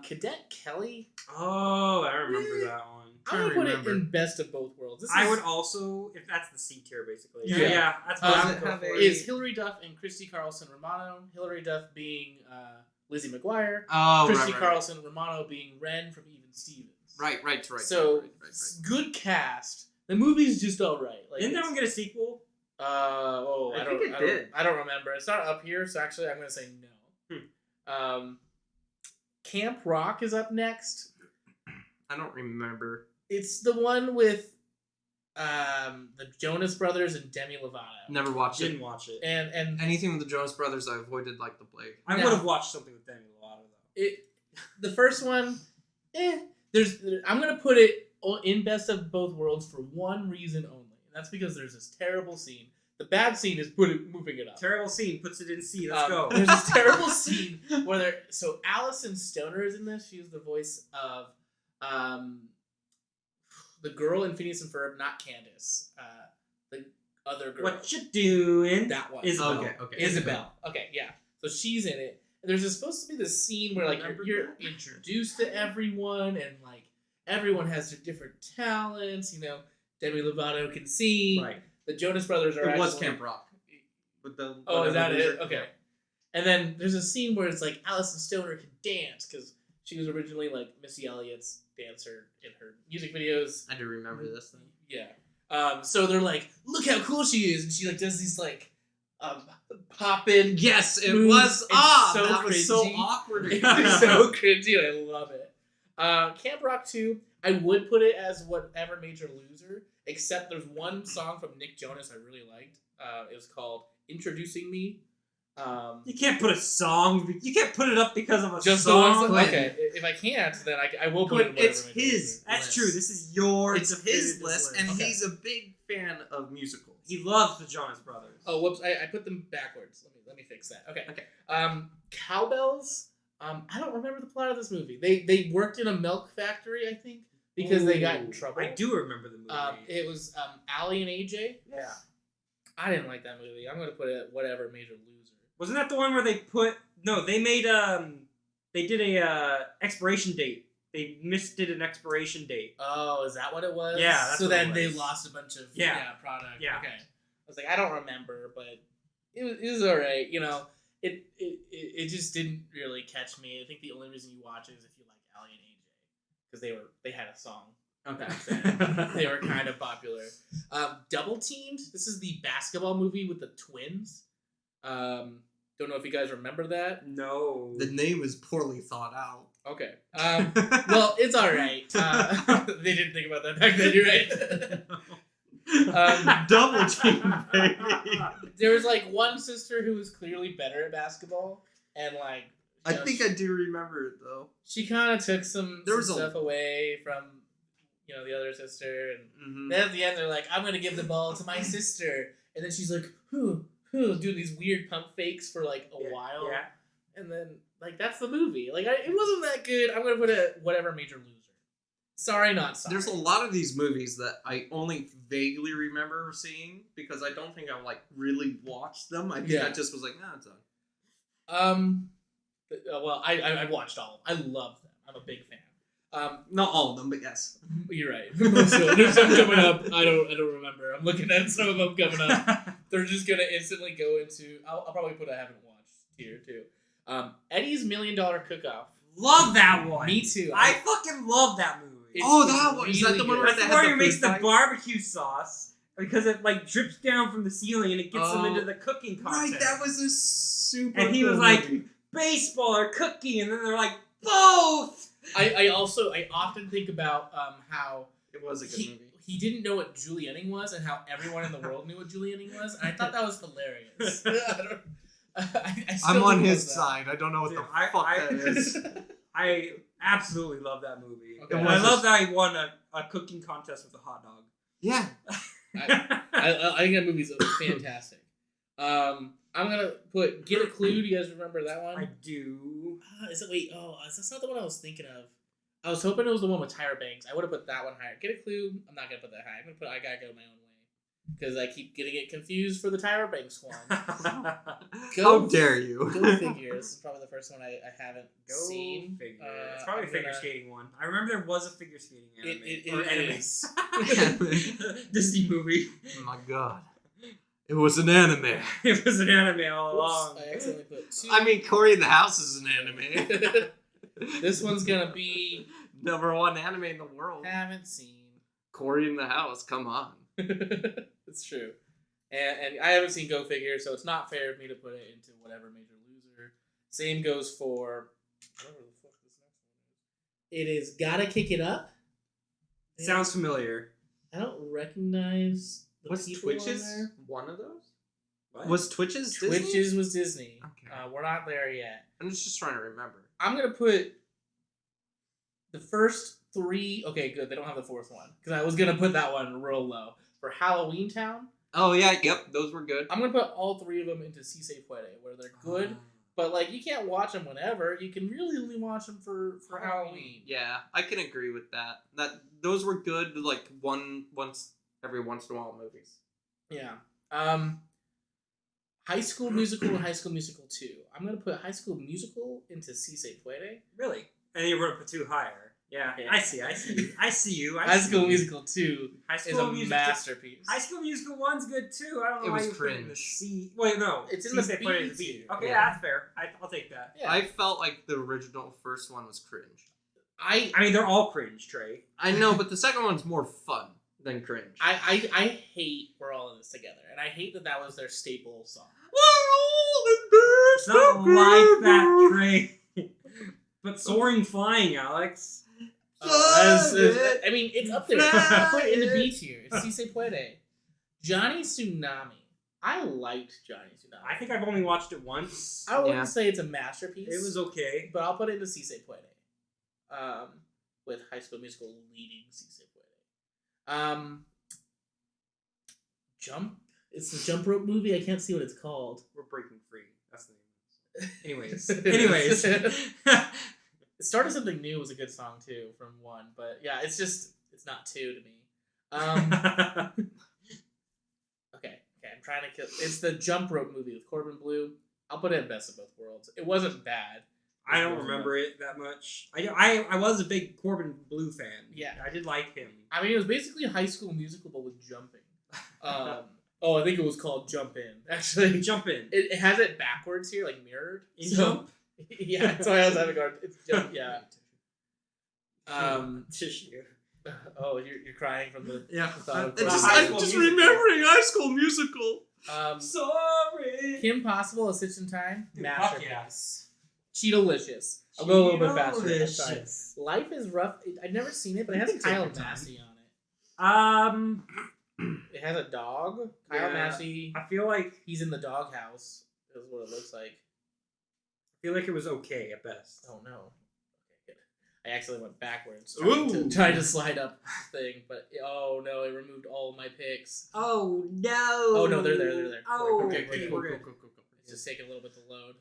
Cadet Kelly. Oh, I remember that one. I'm going to put it in best of both worlds. I would also, if that's the C tier, basically. Yeah. That's what I would it go have for. a- Is Hilary Duff and Christy Carlson Romano. Hilary Duff being Lizzie McGuire. Oh, Christy right. Carlson Romano being Ren from Even Stevens. Right. So, right. good cast. The movie's just alright. Like, Didn't that one get a sequel? I think it did. I don't remember. It's not up here, so actually I'm going to say no. Camp Rock is up next. I don't remember. It's the one with the Jonas Brothers and Demi Lovato. Never watched Didn't it. watch it. And Anything with the Jonas Brothers, I avoided like the plague. I No. would have watched something with Demi Lovato, though. the first one, I'm going to put it in best of both worlds for one reason only. And that's because there's this terrible scene. The bad scene is moving it up. Terrible scene, puts it in C. Let's go. There's this terrible scene where so Allison Stoner is in this. She's the voice of the girl in Phineas and Ferb, not Candace. The other girl. What you doing? That one. Isabel. Okay. Isabel. Okay, yeah. So she's in it. And there's supposed to be this scene where like you're introduced to everyone, and like everyone has their different talents. You know, Demi Lovato can sing. Right. The Jonas Brothers are. It was actually- Camp Rock. With the Oh, is that whatever it? Okay. And then there's a scene where it's like Allison Stoner can dance because she was originally like Missy Elliott's dancer in her music videos. I do remember this thing. Yeah. So they're like, look how cool she is, and she like does these like pop-in. Yes, it moves. was. It's so That was so cringy. awkward. It's so cringy, and I love it. Camp Rock 2, I would put it as whatever Major Loser, except there's one song from Nick Jonas I really liked. It was called Introducing Me. You can't put a song. You can't put it up because of a Just the song. ones. Okay, if I can't, then I will put it in whatever It's Major his. Loser. That's list. true. This is your. It's his definitive list, and Okay. he's a big fan of musicals. he loves the Jonas Brothers. Oh, whoops! I put them backwards. Let me fix that. Okay. Okay. Cowbells. I don't remember the plot of this movie. They worked in a milk factory, I think, because they got in Ooh, trouble. I do remember the movie. It was Allie and AJ. Yeah. I didn't like that movie. I'm gonna put it at whatever Major Loser. Wasn't that the one where they put? No, they made they did a expiration date. They did an expiration date. Oh, is that what it was? Yeah, that's so what then it they was. lost a bunch of Yeah. product. Yeah. Okay. I was like, I don't remember, but it was alright. You know, it just didn't really catch me. I think the only reason you watch it is if you like Allie and AJ because they had a song. Okay. They were kind of popular. Double Teamed. This is the basketball movie with the twins. Don't know if you guys remember that. No. The name is poorly thought out. Okay. Well, it's all right. They didn't think about that back then. You're right. Double team, baby. There was like one sister who was clearly better at basketball, and like I think I do remember it though. she kind of took some There was stuff away from the other sister, and Mm-hmm. then at the end they're like, "I'm gonna give the ball to my sister," and then she's like, "Who?" Do these weird pump fakes for like a while, Yeah. and then like that's the movie. Like it wasn't that good. I'm gonna put it at whatever Major Loser. Sorry, not sorry. There's a lot of these movies that I only vaguely remember seeing because I don't think I like really watched them. I think I just was like, nah, it's on. Well, I watched all of them. I love them. I'm a big fan. Not all of them, but yes. You're right. There's some coming up. I don't remember. I'm looking at some of them coming up. They're just gonna instantly go into. I'll probably put I haven't watched here too. Eddie's $1 Million Cook-Off. Love that one. Me too. I fucking love that movie. That one. Is that the one where That's they where had he makes the fight? barbecue sauce because it like drips down from the ceiling and it gets them into the cooking contest. Right, that was a super. And he cool was like, movie. baseball or cooking, and then they're like, both. I often think about how it was a good movie. He didn't know what julienning was and how everyone in the world knew what julienning was, and I thought that was hilarious. I'm on his side. I don't know what the fuck that is. I absolutely love that movie. Okay. I love that he won a cooking contest with a hot dog. Yeah. I think that movie's fantastic. I'm gonna put Get a Clue. Do you guys remember that one? I do. Is it? Wait. Oh, that's not the one I was thinking of. I was hoping it was the one with Tyra Banks. I would have put that one higher. Get a Clue. I'm not gonna put that high. I'm gonna put I Gotta Go My Own Way because I keep getting it confused for the Tyra Banks one. How dare you? Go Figure. This is probably the first one I haven't seen. Figure. It's probably a figure skating one. I remember there was a figure skating anime. It is. Disney movie. Oh my god. It was an anime. It was an anime all along. I accidentally put 2. I mean, Cory in the House is an anime. This one's gonna be #1 anime in the world. haven't seen. Cory in the House, come on. It's true. And I haven't seen Go Figure, so it's not fair of me to put it into whatever Major Loser. Same goes for whatever the fuck this next one is. It is Gotta Kick It Up. Sounds familiar. I don't recognize the Was people on Twitches there. one of those? What? Was Twitches Disney? Twitches was Disney. Okay. We're not there yet. I'm just trying to remember. I'm gonna put the first 3. Okay, good. They don't have the 4th one because I was gonna put that one real low for Halloween Town. Oh yeah, yep, those were good. I'm gonna put all 3 of them into Si Se Puede, where they're good, but like you can't watch them whenever. You can really only watch them for Halloween. Yeah, I can agree with that. Those were good, like every once in a while movies. Yeah. High School Musical and High School Musical 2. I'm gonna put High School Musical into Si Se Puede. Really? And you were up too higher. Yeah, Yeah. I see you. High School Musical 2 High is School a Musical. masterpiece. High School Musical 1's good too. I don't know It why was you put it in the cringe. C. Wait, no, It's in C the they put it in B the B. tier. Okay, Yeah. that's fair. I'll take that. Yeah. I felt like the original first one was cringe. I I mean, they're all cringe, Trey. I know, but the second one's more fun than cringe. I hate We're All in This Together, and I hate that was their staple song. It's not like that, Trey. But soaring, flying, Alex. I mean, it's up there. I put it in the B tier. It's Si Se Puede. Johnny Tsunami. I liked Johnny Tsunami. I think I've only watched it once. I wouldn't say it's a masterpiece. It was okay. But I'll put it into Si Se Puede. With High School Musical leading Si Se Puede. Jump. It's the jump rope movie. I can't see what it's called. We're breaking free. That's the name. Anyways. It started something new was a good song too from 1, but yeah, it's not 2 to me. Okay, I'm trying to kill. It's the jump rope movie with Corbin Blue. I'll put it in Best of Both Worlds. It wasn't bad. I don't remember it that much. I was a big Corbin Blue fan. Yeah, I did like him. I mean, it was basically High School Musical but with jumping. I think it was called Jump In. Actually, Jump In. It has it backwards here, like mirrored. Jump. Yeah, that's why I was having a hard. It's Jump. Yeah. Tissue. Oh, you're crying from the thought of I'm just remembering High School Musical. Sorry. Kim Possible, A Stitch in Time, Dude, masterpiece. Cheetolicious. I'll go a little bit faster. I'm sorry. Cheetolicious. Life is Rough. I've never seen it, but it has Kyle Massey on it. It has a dog. Kyle Massey. I feel like He's in the doghouse. Is what it looks like. it was okay at best. Oh no. Okay, good. I accidentally went backwards Ooh. trying to slide up thing, but oh no, it removed all of my picks. Oh no. Oh no, they're there. Oh, Okay, we're good. It's just taking a little bit to load,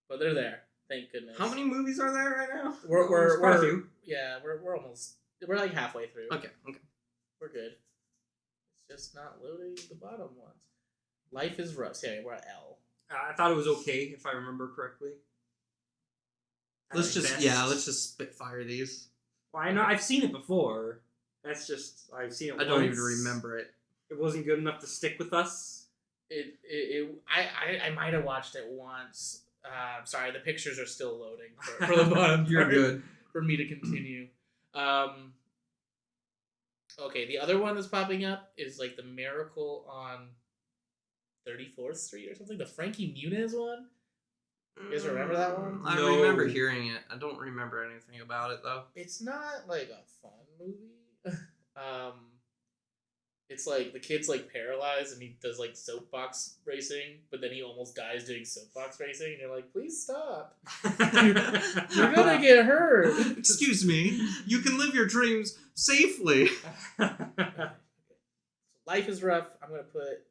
but they're there. Thank goodness. How many movies are there right now? We're Quite a few. yeah, we're almost We're like halfway through. Okay. We're good. It's just not loading the bottom ones. Life is rough. Yeah, we're at L. I thought it was okay, if I remember correctly. Let's just spitfire these. Well, I know I've seen it before. That's just I've seen it. I don't even remember it. It wasn't good enough to stick with us. I might have watched it once. Sorry, the pictures are still loading for the bottom. You're good. For me to continue. Okay, the other one that's popping up is like the Miracle on 34th Street or something. The Frankie Muniz one. You guys remember that one? I No. remember hearing it. I don't remember anything about it though. It's not like a fun movie. It's like the kid's like paralyzed and he does like soapbox racing, but then he almost dies doing soapbox racing, and you're like, please stop. You're gonna get hurt. Excuse me. You can live your dreams safely. Life is rough. I'm gonna put.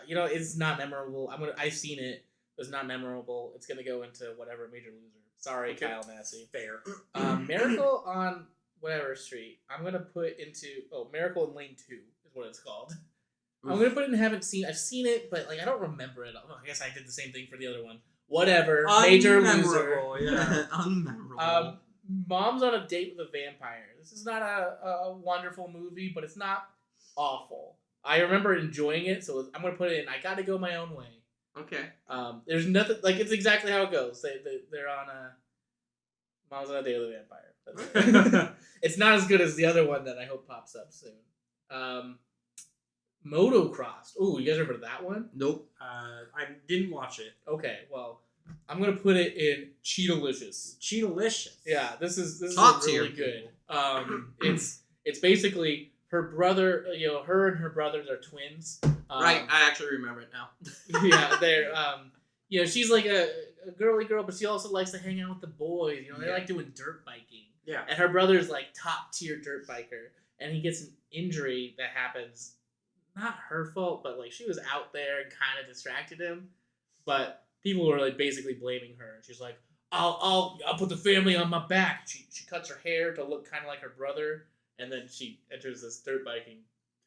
It's not memorable. I've seen it. It was not memorable. It's gonna go into whatever Major Loser. Sorry, Okay. Kyle Massey. Fair. Miracle on whatever street. I'm gonna put into Miracle in Lane 2 is what it's called. I'm gonna put it in haven't seen. I've seen it, but like I don't remember it. Oh, I guess I did the same thing for the other one. Whatever. Major Loser. Yeah. Unmemorable. Mom's on a date with a vampire. This is not a wonderful movie, but it's not awful. I remember enjoying it, so I'm gonna put it in. I gotta go my own way. Okay. There's nothing like it's exactly how it goes. They're on a Mom's on a date with a vampire. It's not as good as the other one that I hope pops up soon. Motocross. Oh, you guys remember that one? Nope. I didn't watch it. Okay, well, I'm gonna put it in Cheetalicious. Cheetalicious. Yeah, this is Top really tier. good. It's basically her brother. Her and her brothers are twins. Right, I actually remember it now. Yeah, they're she's like a girly girl, but she also likes to hang out with the boys. They like doing dirt biking. Yeah. And her brother's like top tier dirt biker, and he gets an injury that happens. Not her fault, but like she was out there and kind of distracted him. But people were like basically blaming her, and she's like, "I'll put the family on my back." She cuts her hair to look kind of like her brother, and then she enters this dirt biking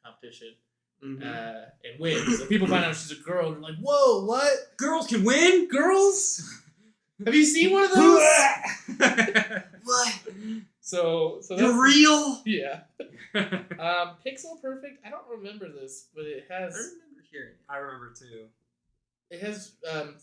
competition. Mm-hmm. And wins. And people find out she's a girl, and they're like, "Whoa, what? Girls can win? Girls? Have you seen one of those?" What? So that's, You're real? yeah. Pixel Perfect. I don't remember this, but it I has remember hearing it. I remember too.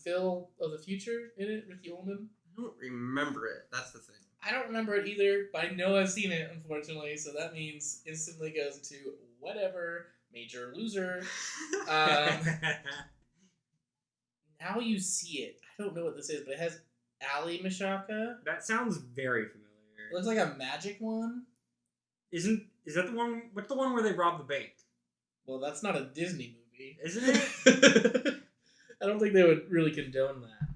Phil of the Future in it, Ricky Ullman. I don't remember it. That's the thing. I don't remember it either, but I know I've seen it, unfortunately. So that means instantly goes into whatever Major Loser. Now you see it. I don't know what this is, but it has Ali Mashaka. That sounds very familiar. It looks like a magic one. Is that the one? What's the one where they rob the bank? Well, that's not a Disney movie. Isn't it? I don't think they would really condone that.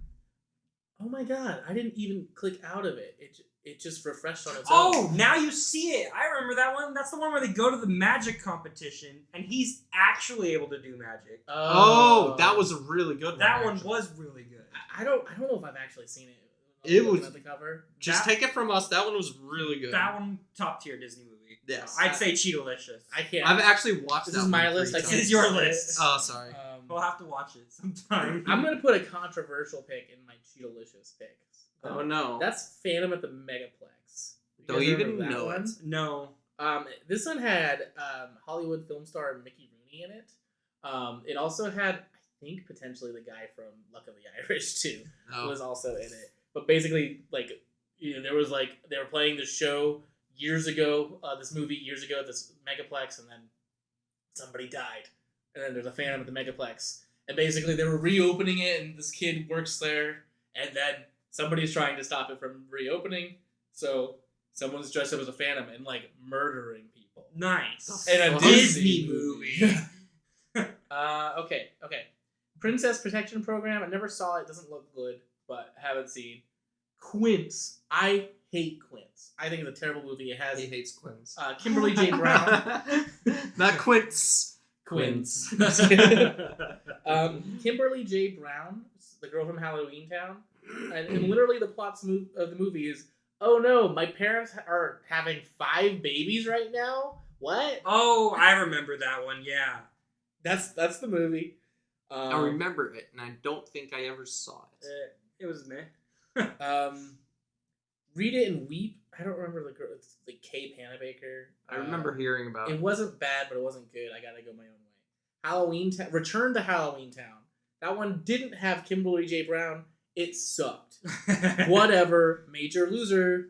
Oh my god, I didn't even click out of it. It just refreshed on its own. Oh, now you see it. I remember that one. That's the one where they go to the magic competition and he's actually able to do magic. Oh, that was a really good one. That one actually. was really good. I don't know if I've actually seen it. It Looking was- at the cover. Just take it from us. That one was really good. That one, top tier Disney movie. Yes. I'd say Cheetalicious. I can't. I've actually watched This that is one my 3 list. I times. can't This is your say it. list. Oh, sorry. We'll have to watch it sometime. I'm gonna put a controversial pick in my Cheetalicious picks. Oh no. That's Phantom at the Megaplex. You Don't guys even remember that know one? it. No. This one had Hollywood film star Mickey Rooney in it. It also had, I think, potentially the guy from Luck of the Irish too, Oh. was also in it. But basically, like, there was like they were playing this show years ago, this movie years ago at this Megaplex, and then somebody died, and then there's a Phantom at the Megaplex, and basically they were reopening it, and this kid works there, and then somebody's trying to stop it from reopening, so someone's dressed up as a Phantom and like murdering people. Nice. In a Disney movie. Okay. Princess Protection Program. I never saw it. Doesn't look good, but haven't seen. Quince. I hate Quince. I think it's a terrible movie. It has He hates Quinns. Kimberly J. Brown. Not Quints. Quince. Kimberly J. Brown, the girl from Halloween Town, and literally the plot of the movie is oh no, my parents are having 5 babies right now. What? Oh, I remember that one. Yeah. That's the movie. I remember it, and I don't think I ever saw it. It was meh. Read It and Weep. I don't remember the girl. It's like Kay Panabaker. I remember hearing about it. it. Wasn't bad, but it wasn't good. I gotta go my own way. Return to Halloween Town. That one didn't have Kimberly J. Brown. It sucked. Whatever. Major loser.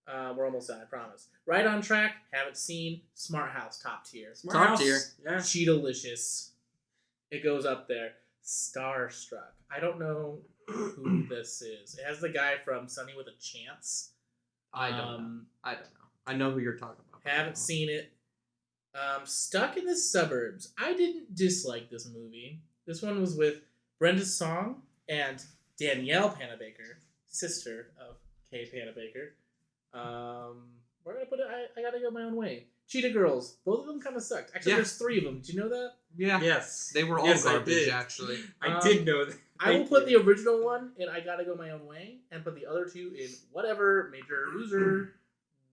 We're almost done, I promise. Right on Track. Haven't seen. Smart House. Top tier. Top tier. Yeah. Cheetalicious. It goes up there. Starstruck. I don't know who this is. It has the guy from Sunny with a Chance. I don't know. I know who you're talking about. Haven't seen it. Stuck in the Suburbs. I didn't dislike this movie. This one was with Brenda Song and Danielle Panabaker, sister of Kay Panabaker. We're gonna put it. I gotta go my own way. Cheetah Girls. Both of them kind of sucked. Actually, there's 3 of them. Did you know that? Yeah. Yes. They were all Yes, I garbage, did. actually. I did know that. I will put the original one in I Gotta Go My Own Way, and put the other 2 in whatever, Major Loser.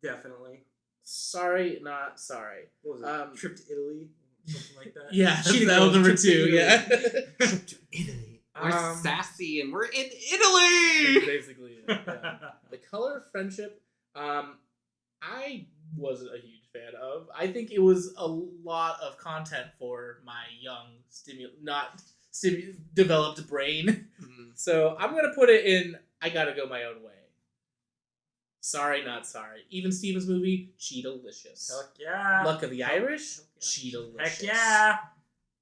Definitely. Sorry, not sorry. What was it? Trip to Italy? Something like that? Yeah, Cheetah that was Girls, number Trip to 2, Italy. yeah. Trip to Italy. We're sassy and we're in Italy! Basically, yeah. The Color of Friendship, I wasn't a huge fan of. I think it was a lot of content for my young, developed brain. So I'm going to put it in I Gotta Go My Own Way. Sorry, not sorry. Even Stevens movie, Cheetalicious. Heck yeah. Luck of the Irish, Yeah. Cheetalicious. Heck yeah.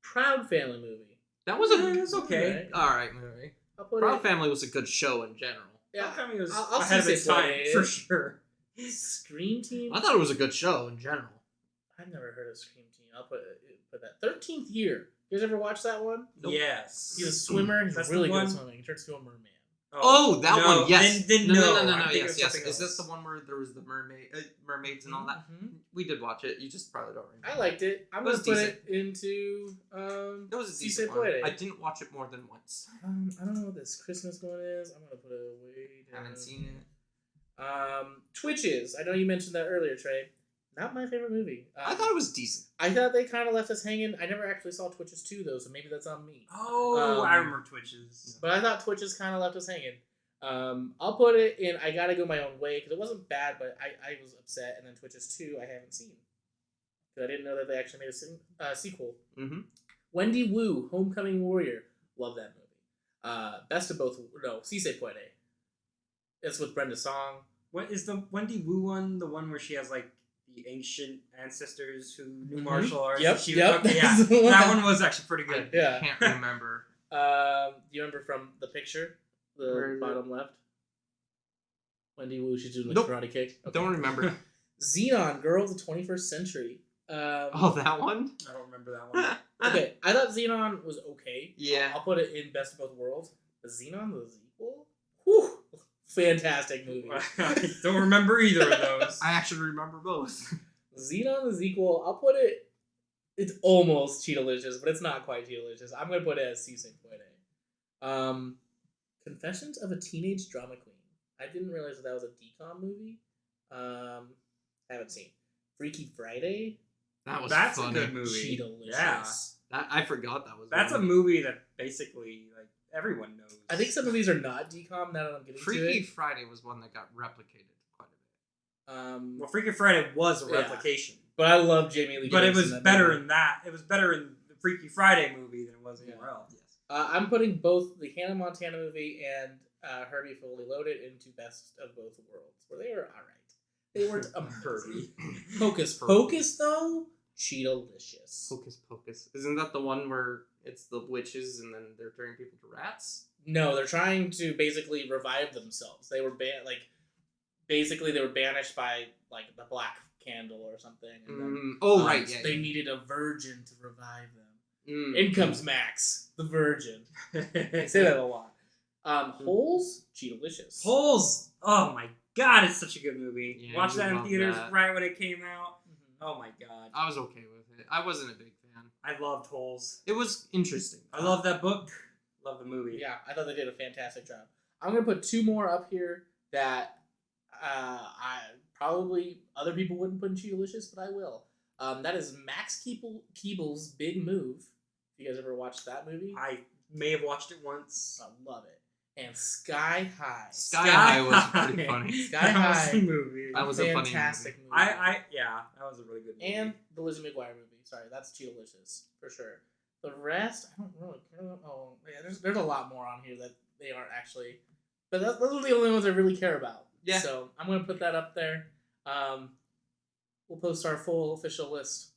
Proud Family movie. That was It was okay. Alright movie. I'll put Proud it. Family was a good show in general. Yeah, Family was I'll ahead of say its time, play. for sure. Scream Team. I thought it was a good show in general. I've never heard of Scream Team. I'll put that. 13th Year. You guys ever watch that one? Nope. Yes. He's a swimmer. He's That's really the good at one? swimming. He turns to a merman. Oh, that no, one, yes. Then no, I'm thinking yes, of yes. something Is this else. the one where there was the mermaids and all that? Mm-hmm. We did watch it. You just probably don't remember. I liked it. I'm It going was to put decent. it into It was a Si decent Se one. Puede. I didn't watch it more than once. I don't know what this Christmas one is. I'm going to put it way down. Haven't seen it. Twitches. I know you mentioned that earlier, Trey. Not my favorite movie. I thought it was decent. I thought they kind of left us hanging. I never actually saw Twitches 2, though, so maybe that's on me. Oh, I remember Twitches. But I thought Twitches kind of left us hanging. I'll put it in I Gotta Go My Own Way, because it wasn't bad, but I was upset. And then Twitches 2 I haven't seen. Because I didn't know that they actually made a sequel. Mm-hmm. Wendy Wu, Homecoming Warrior. Love that movie. Best of both. No, Si Se Puede. It's with Brenda Song. What is the Wendy Wu one? The one where she has like the ancient ancestors who knew Mhm. martial arts. Yep, and she yep, Okay, yeah, that's the one. that one was actually pretty good. Yeah. Can't remember. Do you remember from the picture? The Where is it? bottom left? Wendy Wu, she's doing the Nope. karate kick. Okay. Don't remember. Xenon, Girl of the 21st Century. Oh, that one? I don't remember that one. Okay, I thought Xenon was okay. Yeah. I'll put it in Best of Both Worlds. But Xenon the sequel? Whew! Fantastic movie. I don't remember either of those. I actually remember both. Xenon the sequel, I'll put it... It's almost Cheetalicious, but it's not quite Cheetalicious. I'm going to put it as Si Se Puede. Confessions of a Teenage Drama Queen. I didn't realize that was a DCOM movie. Haven't seen. Freaky Friday. That's funny. a good movie. Cheetalicious. Yeah. I forgot that was. That's a movie that basically like everyone knows. I think some of these are not DCOM now that I'm getting to Freaky it. Friday was one that got replicated quite a bit. Well, Freaky Friday was a Yeah. replication, But I love Jamie Lee but it Curtis was in that better movie. in that. It was better in the Freaky Friday movie than it was anywhere else. Yes. I'm putting both the Hannah Montana movie and Herbie Fully Loaded into Best of Both Worlds, where they were alright. They weren't amazing. Hocus Pocus, though? Cheetalicious. Hocus Pocus. Isn't that the one where it's the witches and then they're turning people to rats? No, they're trying to basically revive themselves. They were basically they were banished by like the Black Candle or something. And then, Right. Yeah. They needed a virgin to revive them. Mm. In comes Max, the virgin. I say that a lot. Holes, Cheetalicious. Holes. Oh my god, it's such a good movie. Yeah, Watched you that in love theaters that. right when it came out. Mhm. Oh my god, I was okay with it. I wasn't a big fan. I loved Holes. It was interesting. I love that book. Love the movie. Yeah, I thought they did a fantastic job. I'm gonna put 2 more up here that I probably other people wouldn't put in Cheetalicious, but I will. That is Max Keeble's Big Move. If you guys ever watched that movie, I may have watched it once. I love it. And Sky High. Sky High was pretty funny. Sky That High. was a movie. That was a funny fantastic movie. Yeah, that was a really good movie. And the Lizzie McGuire movie. Sorry, that's Cheetalicious for sure. The rest, I don't really care about. Oh, yeah, there's a lot more on here that they aren't actually. But those are the only ones I really care about. Yeah. So I'm gonna put that up there. We'll post our full official list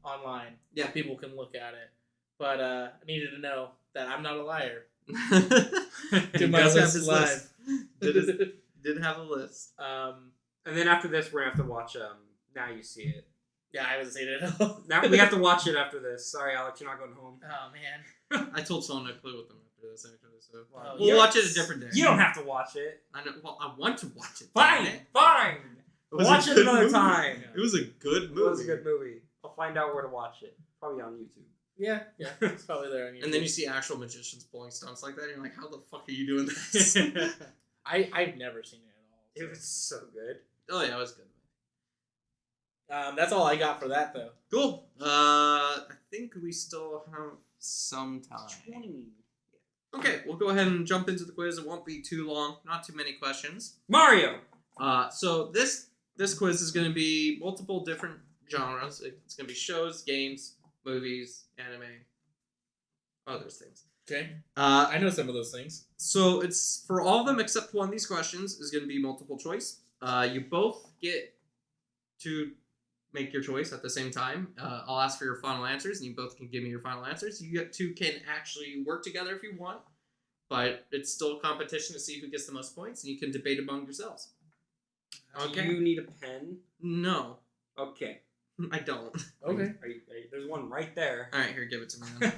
online. Yeah. So people can look at it. But I needed to know that I'm not a liar. He my does have list his live. list. Did have a list. And then after this, we're gonna have to watch Now You See It. Yeah, I haven't seen it at all. Now we have to watch it after this. Sorry, Alex, you're not going home. Oh man. I told someone I'd play with them after this, actually. So Oh, we'll yeah. watch it a different day. You don't have to watch it. I know. Well, I want to watch it. Fine, damn it. fine. was a Watch it good another movie. time. It was a good movie. It was a good movie. I'll find out where to watch it. Probably on YouTube. Yeah, it's probably there on YouTube. And then you see actual magicians pulling stunts like that, and you're like, how the fuck are you doing this? I've never seen it at all. It was so good. Oh yeah, it was good. That's all I got for that though. Cool. I think we still have some time. 20. Okay, we'll go ahead and jump into the quiz. It won't be too long. Not too many questions. Mario. So this quiz is going to be multiple different genres. It's going to be shows, games, movies, anime, other things. Okay. Uh, I know some of those things. so it's for all of them except one of these questions is going to be multiple choice. You both get to make your choice at the same time. I'll ask for your final answers, and you both can give me your final answers. You two can actually work together if you want, but it's still a competition to see who gets the most points, and you can debate among yourselves. Okay. Do you need a pen? No, Okay. I don't. Okay. There's one right there. All right, here, give it to me. Then.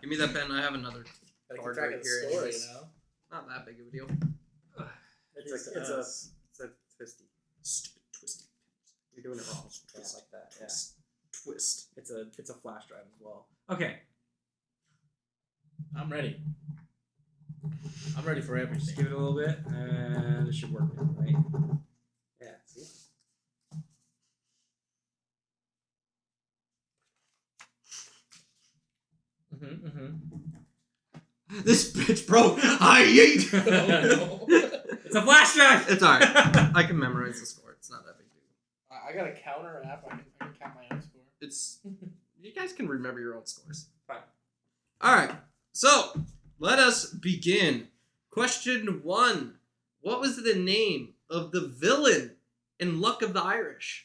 Give me that pen. I have another. Gotta keep Card track right of the here story, anyways. you know. Not that big of a deal. It's a twisty. Stupid twisty. You're doing it wrong. Yeah, like that. Yeah. Twist. It's a flash drive as well. Okay. I'm ready. I'm ready for Just everything. give it a little bit, and it should work now, right? Yeah. See. This bitch broke. I hate. Oh, no. It's a flash drive. It's alright. I can memorize the score. It's not that big deal. I got a counter app. I can count my own score. It's you guys can remember your own scores. Fine. All right. So let us begin. Question 1: what was the name of the villain in Luck of the Irish?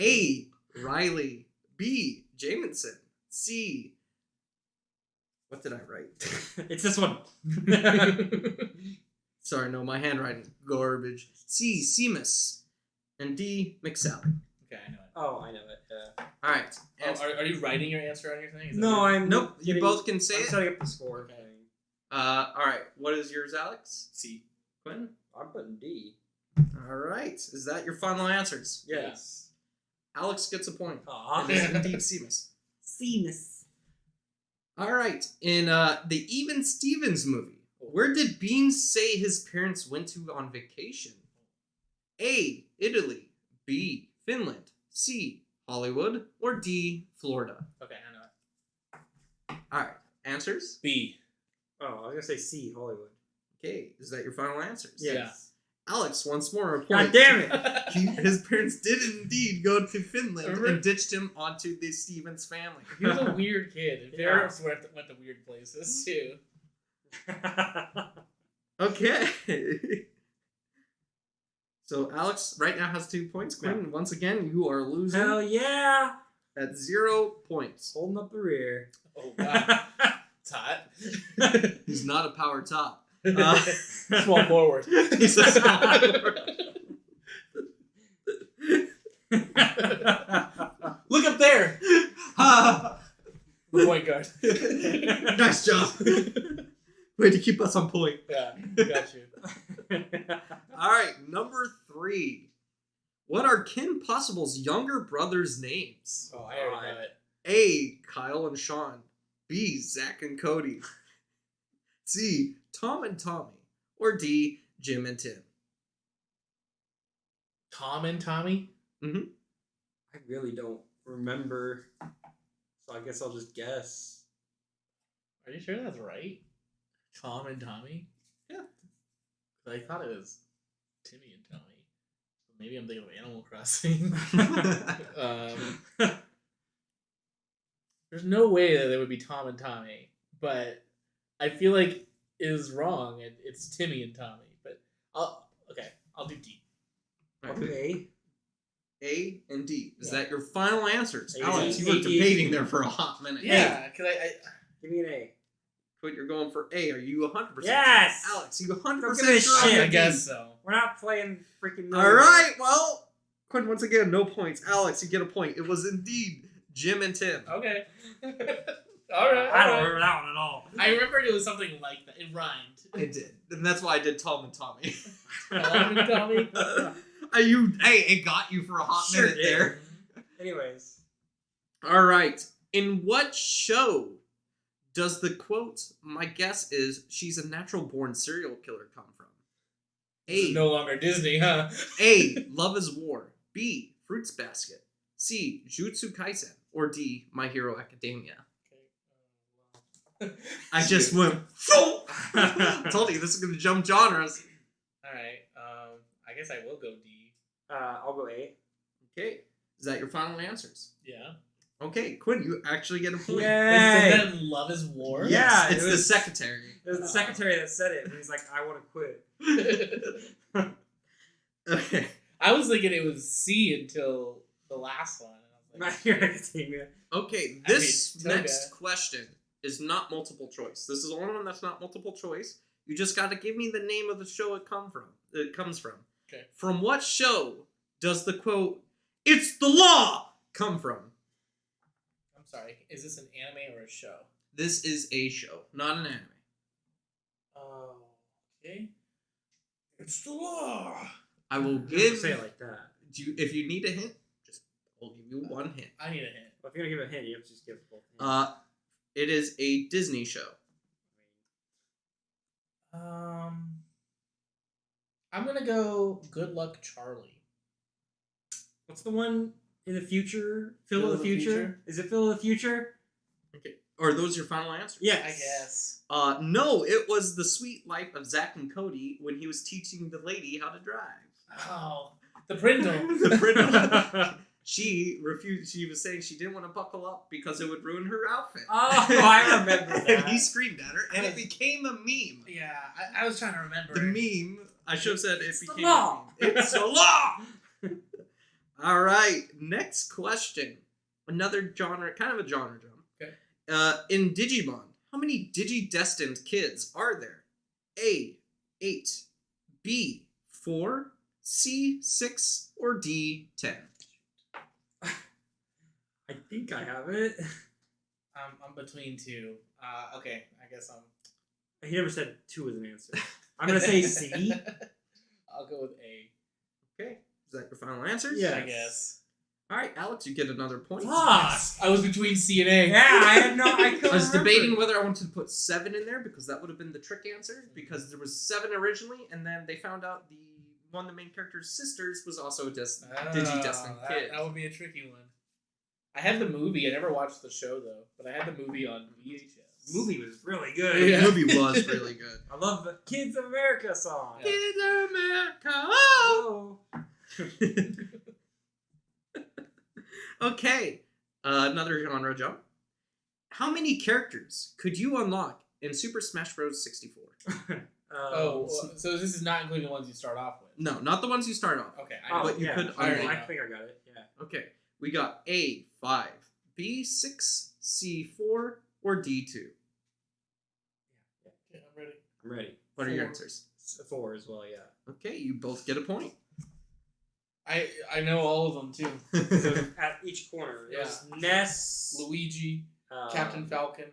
A. Riley. B. Jamison. C. What did I write? It's this one. Sorry, no, my handwriting's garbage. C. Seamus. And D. McSally. Okay, I know it. Oh, I know it. Yeah. All right. Oh, are you writing your answer on your thing? Is that No, what- I'm. Nope. You getting- both can say I'm it. setting up the score. Okay. All right. What is yours, Alex? C. Quinn? I'm putting D. All right. Is that your final answers? Yes. Alex gets a point. Aw. It is indeed Seamus. Seamus. All right. In the Even Stevens movie, where did Beans say his parents went to on vacation? A. Italy. B. Finland. C. Hollywood. Or D. Florida. Okay, I know it. All right. Answers? B. Oh, I was gonna say C. Hollywood. Okay. Is that your final answers? Yes. Alex, once more, a point. God damn it! His parents did indeed go to Finland Remember? and ditched him onto the Stevens family. He was a weird kid. His Yeah. parents went to weird places too. Okay. So Alex right now has 2 points. Quinn, once again, you are losing Hell yeah! at 0 points. Holding up the rear. Oh wow. It's hot. He's not a power top. Small forward. He's a small forward. Look up there. The point guard. Nice job. Way to keep us on point. Yeah, got you. All right, number 3. What are Kim Possible's younger brothers' names? Oh, I already know it. A. Kyle and Sean. B. Zach and Cody. C. Tom and Tommy. Or D. Jim and Tim. Tom and Tommy? I really don't remember, so I guess I'll just guess. Are you sure that's right? Tom and Tommy? Yeah. I thought it was Timmy and Tommy. Maybe I'm thinking of Animal Crossing. There's no way that it would be Tom and Tommy, but I feel like it is wrong. It's Timmy and Tommy. But I'll do D. Okay. A and D. Is Yeah. that your final answers? A, Alex, D, you were A, D, debating D. there for a hot minute. Yeah, because I Give me an A. Quinn, you're going for A. Are you 100%? Yes! Alex, you Don't 100% give a sure? shit. I guess so. We're not playing freaking. All right, well, Quinn, once again, no points. Alex, you get a point. It was indeed Jim and Tim. Okay. All right. I don't remember that one at all. I remembered it was something like that. It rhymed. It did. And that's why I did Tom and Tommy. Tom and Tommy. It got you for a hot Sure minute did. there. Anyways. All right. In what show does the quote, "My guess is she's a natural-born serial killer," come from? This is no longer Disney, huh? A. Love is War. B. Fruits Basket. C. Jujutsu Kaisen. Or D. My Hero Academia. I just went. I told you this is gonna jump genres. All right. I guess I will go D. I'll go A. Okay. Is that your final answers? Yeah. Okay, Quinn, you actually get a point. Yay! Is that Love is War? Yeah. Yes, it it's was- the secretary. It was the secretary that said it, and he's like, "I want to quit." Okay. I was thinking it was C until the last one. And I My was like, Hero Academia. Okay, I this mean, next Toga. question is not multiple choice. This is the only one that's not multiple choice. You just got to give me the name of the show it comes from. Okay. From what show does the quote, "It's the law," come from? I'm sorry. Is this an anime or a show? This is a show, not an anime. Oh, okay. It's the law. I will Don't give. say it like that. If you need a hint, I'll give you one hint. I need a hint. Well, if you're gonna give a hint, you have to just give both hints. It is a Disney show. I'm gonna go Good Luck Charlie. What's the one in the future? Phil Phil of the future? Is it Phil of the future? Okay. Are those your final answers? Yes. I guess. No, it was The Sweet Life of Zack and Cody when he was teaching the lady how to drive. Oh, the Brindle. The Brindle. She refused. She was saying she didn't want to buckle up because it would ruin her outfit. Oh, I remember And that. he screamed at her, and it became a meme. Yeah, I was trying to remember. The meme. I should have said it It's the became law. a meme. It's the law. All right. Next question. Another genre, kind of a genre jump. Okay. In Digimon, how many Digi-destined kids are there? A. 8. B. 4. C. 6. Or D. 10. I think I have it. I'm between two. Okay, I guess I'm. He never said 2 as an answer. I'm gonna say C. I'll go with A. Okay. Is that your final answer? Yeah. I guess. All right, Alex, you get another point. Fuck. I was between C and A. Yeah, I had no. I couldn't I was remember. debating whether I wanted to put 7 in there because that would have been the trick answer because there was 7 originally, and then they found out one of the main character's sisters was also a Digi-destined kid. That would be a tricky one. I had the movie. I never watched the show though, but I had the movie on VHS. The movie was really good. Yeah. The movie was really good. I love the Kids of America song. Yeah. Kids America. Oh! Oh. Okay, another genre jump. How many characters could you unlock in Super Smash Bros. 64? So this is not including the ones you start off with. No, not the ones you start off. Okay. Oh, But you yeah. could I unlock. think I got it. Yeah. Okay, we got A, 5, B, 6, C, 4, or D, 2. Okay, I'm ready. I'm ready. What are your 4. answers? 4 as well. Yeah. Okay, you both get a point. I know all of them too. So at each corner, there's Ness, Luigi, Captain Falcon.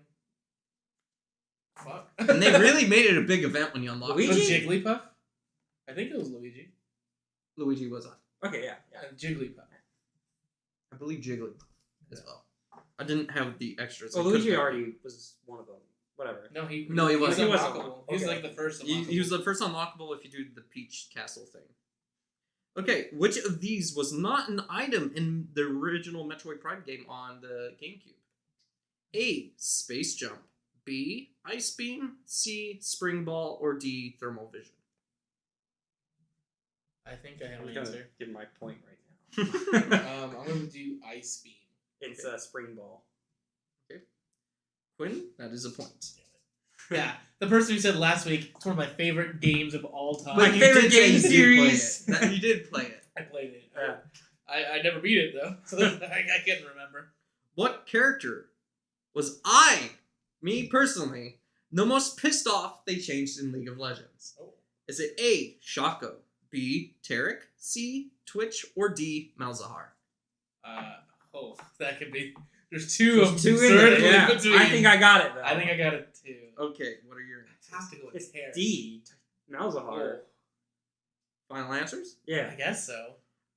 Fuck. And they really made it a big event when you unlocked Luigi? Was it. Jigglypuff? I think it was Luigi. Luigi was on. Okay, yeah. And Jigglypuff. I believe Jigglypuff as well. I didn't have the extras. Well, I could've Luigi done- already was one of them. Whatever. No, he wasn't. He wasn't. unlockable. He was Okay. like the first He unlockable. was the first unlockable if you do the Peach Castle thing. Okay, which of these was not an item in the original Metroid Prime game on the GameCube? A. Space Jump. B. Ice Beam. C. Spring Ball. Or D. Thermal Vision. I think I have I'm an gonna answer. give my point right now. I'm going to do Ice Beam. It's a spring ball. Quinn, that is a point. Yeah, the person who said last week, it's one of my favorite games of all time. My you favorite did say game you did series. play it. That- you did play it. I played it. Yeah. I never beat it, though, so I couldn't remember. What character was me personally, the most pissed off they changed in League of Legends? Oh. Is it A. Shaco, B. Tarek, C. Twitch, or D. Malzahar? That could be... There's two There's of two them. in there. Certainly Yeah. between. I think I got it though. I think I got it, too. Okay, what are your I have answers? to go with It's Terra. D. Malzahar. Oh, Final answers? Yeah. I guess so.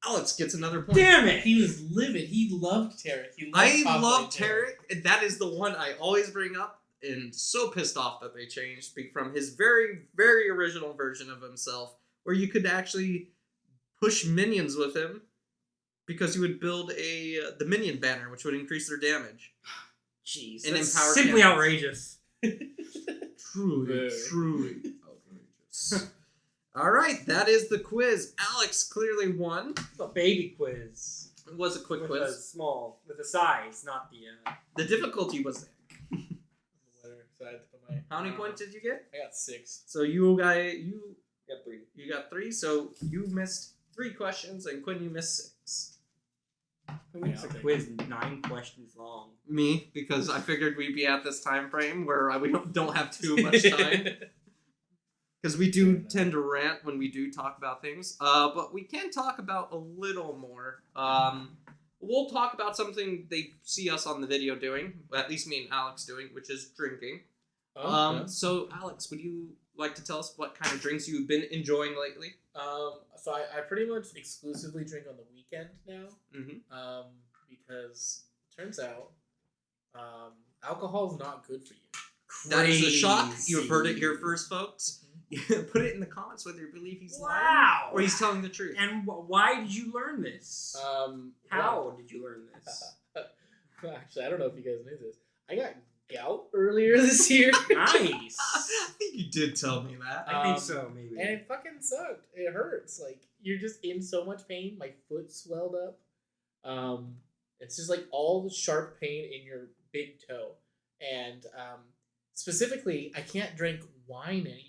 Alex gets another point. Damn it! He was livid. He loved Tarek. He loved I top love lane Tarek, and that is the one I always bring up, and so pissed off that they changed from his very, very original version of himself, where you could actually push minions with him, because you would build the minion banner, which would increase their damage. Jeez, And that's empower simply cannons. outrageous. Truly outrageous. All right, that is the quiz. Alex clearly won. It's a baby quiz. It was a quick With quiz. a small, with the size, not the. The difficulty was there. Winner, so I had to put my... How many points did you get? I got 6. So you got 3. You got 3, so you missed 3 questions, and Quinn, you missed 6. Who makes I'll a take quiz 9 questions long? Me, because I figured we'd be at this time frame where we don't have too much time. Because we do tend to rant when we do talk about things. But we can talk about a little more. We'll talk about something they see us on the video doing, at least me and Alex doing, which is drinking. So, Alex, would you like to tell us what kind of drinks you've been enjoying lately? So I pretty much exclusively drink on the weekend now. Mm-hmm. Because turns out alcohol is not good for you. That is a shock. Crazy. You've heard it here first, folks. Put it in the comments whether you believe he's lying Wow! or he's telling the truth. And why did you learn this? How did you learn this? Actually, I don't know if you guys knew this. I got gout earlier this year. Nice. I think you did tell me that. I think so, maybe. And it fucking sucked. It hurts. Like, you're just in so much pain. My foot swelled up. It's just like all the sharp pain in your big toe. And specifically, I can't drink wine anymore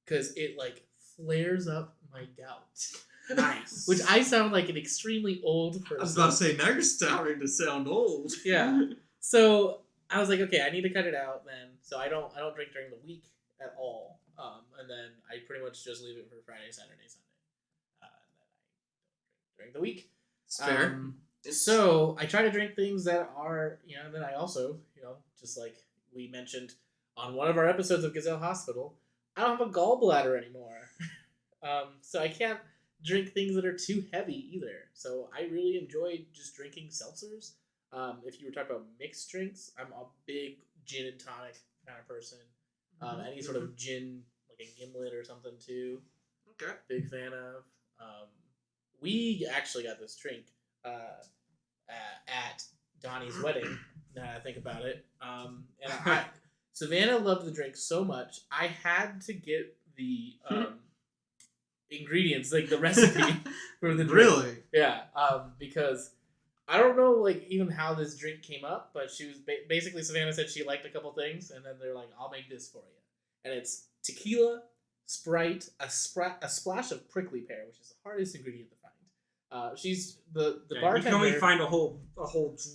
because it like flares up my gout. Nice. Which I sound like an extremely old person. I was about to say, now you're starting to sound old. Yeah. So I was like, okay, I need to cut it out then. So I don't drink during the week at all. And then I pretty much just leave it for Friday, Saturday, Sunday. And then I don't drink during the week. It's fair. So I try to drink things that are, and then I also, just like we mentioned on one of our episodes of Gazelle Hospital, I don't have a gallbladder anymore. So I can't drink things that are too heavy either. So I really enjoy just drinking seltzers. If you were talking about mixed drinks, I'm a big gin and tonic kind of person. Any sort of gin, like a gimlet or something too. Okay. Big fan of. We actually got this drink at Donnie's wedding. Now that I think about it, and Savannah loved the drink so much, I had to get the ingredients, like the recipe for the drink. Really? Yeah, because I don't know, like, even how this drink came up, but she was basically, Savannah said she liked a couple things, and then they're like, I'll make this for you. And it's tequila, Sprite, a splash of prickly pear, which is the hardest ingredient to find. She's the bartender. You can only find a whole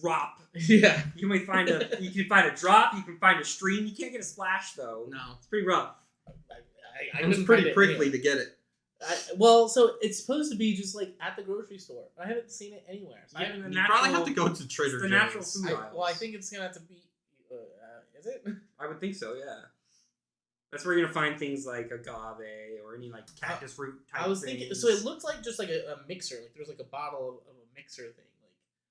drop. Yeah. You can find a drop. You can find a stream. You can't get a splash though. No. It's pretty rough. I It was couldn't pretty find it prickly anywhere. to get it. Well, so it's supposed to be just like at the grocery store. I haven't seen it anywhere. So Yeah, You probably have to go to Trader it's the Joe's. natural food aisles. I think it's gonna have to be. Is it? I would think so. Yeah. That's where you're gonna find things like agave or any like cactus root type. I was thinking. things. So it looked like just like a mixer. Like there was like a bottle of a mixer thing.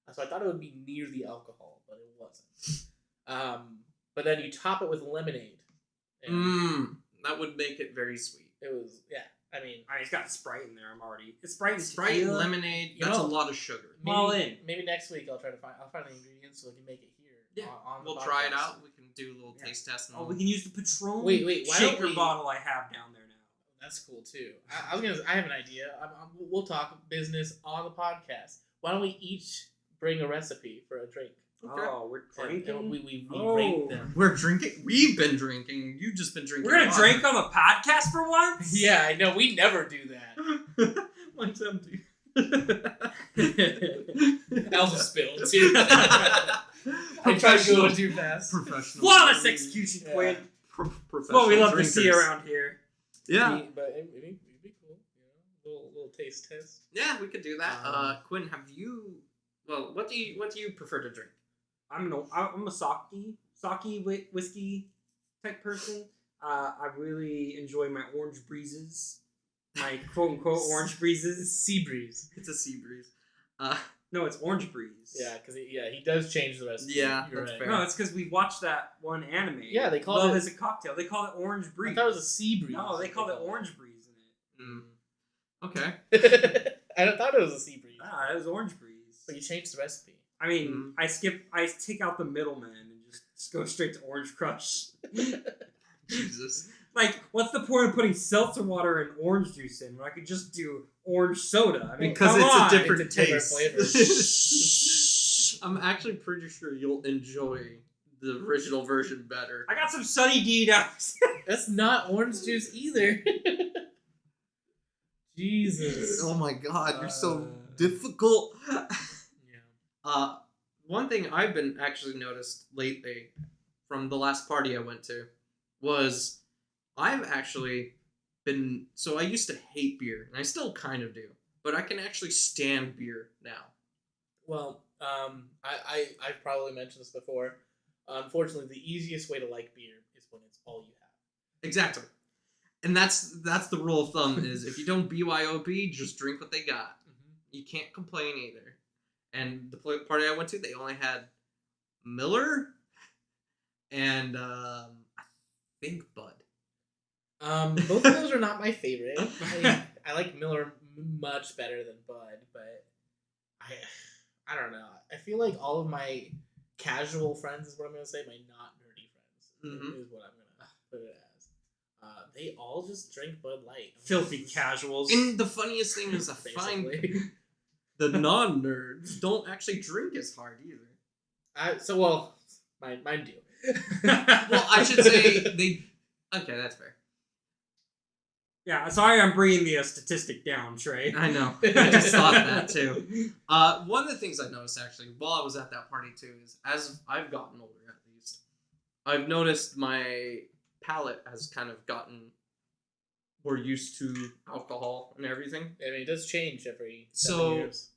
Like so, I thought it would be near the alcohol, but it wasn't. But then you top it with lemonade. And That would make it very sweet. it was I mean, It's got Sprite in there. It's Sprite and Sprite, tequila. lemonade. You That's know, a lot of sugar. maybe next week I'll find the ingredients so we can make it here. Yeah, on the we'll try it podcast. out. We can do a little taste test. And Oh, we can use the Patron Wait, why don't shaker we- bottle I have down there now. That's cool too. I have an idea. We'll talk business on the podcast. Why don't we each bring a recipe for a drink? Okay. Oh, we're drinking. And we Oh. rate them. We're drinking. We've been drinking. You've just been drinking. We're gonna water. drink on the podcast for once. Yeah, I know. We never do that. Mine's empty. Elsa spilled too. I tried to go too fast. Professional. Flawless execution, Yeah. Quinn. Professional What we love drinkers. to see around here. Yeah. But it'd be cool. You know, little taste test. Yeah, we could do that. Quinn, have you? Well, what do you prefer to drink? I'm a sake whiskey type person. I really enjoy my orange breezes, my quote unquote orange breezes. Sea breeze. It's a sea breeze. No, it's orange breeze. Yeah, because he does change the recipe. Yeah, You're that's right. fair. No, it's because we watched that one anime. Yeah, they called Love it- as a cocktail. They call it orange I breeze. thought it was a sea breeze. No, they called it orange breeze in it. Okay. I thought it was a sea breeze. Ah, it was orange breeze. But you changed the recipe. I mean, I take out the middleman and just go straight to orange crush. Jesus. Like, what's the point of putting seltzer water and orange juice in when I could just do orange soda? I mean, Because come it's on. a different It's a different taste. I'm actually pretty sure you'll enjoy the original version better. I got some Sunny D down. That's not orange juice either. Jesus. Oh my god, you're so difficult. Yeah. One thing I've been actually noticed lately from the last party I went to was I've actually been, so I used to hate beer, and I still kind of do, but I can actually stand beer now. Well, I've probably mentioned this before. Unfortunately, the easiest way to like beer is when it's all you have. Exactly. And that's the rule of thumb is if you don't BYOB, just drink what they got. You can't complain either. And the party I went to, they only had Miller and I think Bud. Both of those are not my favorite. I like Miller much better than Bud, but I don't know. I feel like all of my casual friends is what I'm gonna say. My not nerdy friends is what I'm gonna put it as. They all just drink Bud Light. Filthy casuals. And the funniest thing is I find Basically. the non-nerds don't actually drink as hard either. Mine do. Well, I should say they... Okay, that's fair. Yeah, sorry I'm bringing the statistic down, Trey. I know. I just thought that too. One of the things I noticed actually while I was at that party too is as I've gotten older at least, I've noticed my palate has kind of gotten more used to alcohol and everything. I mean, it does change every 7 So- years.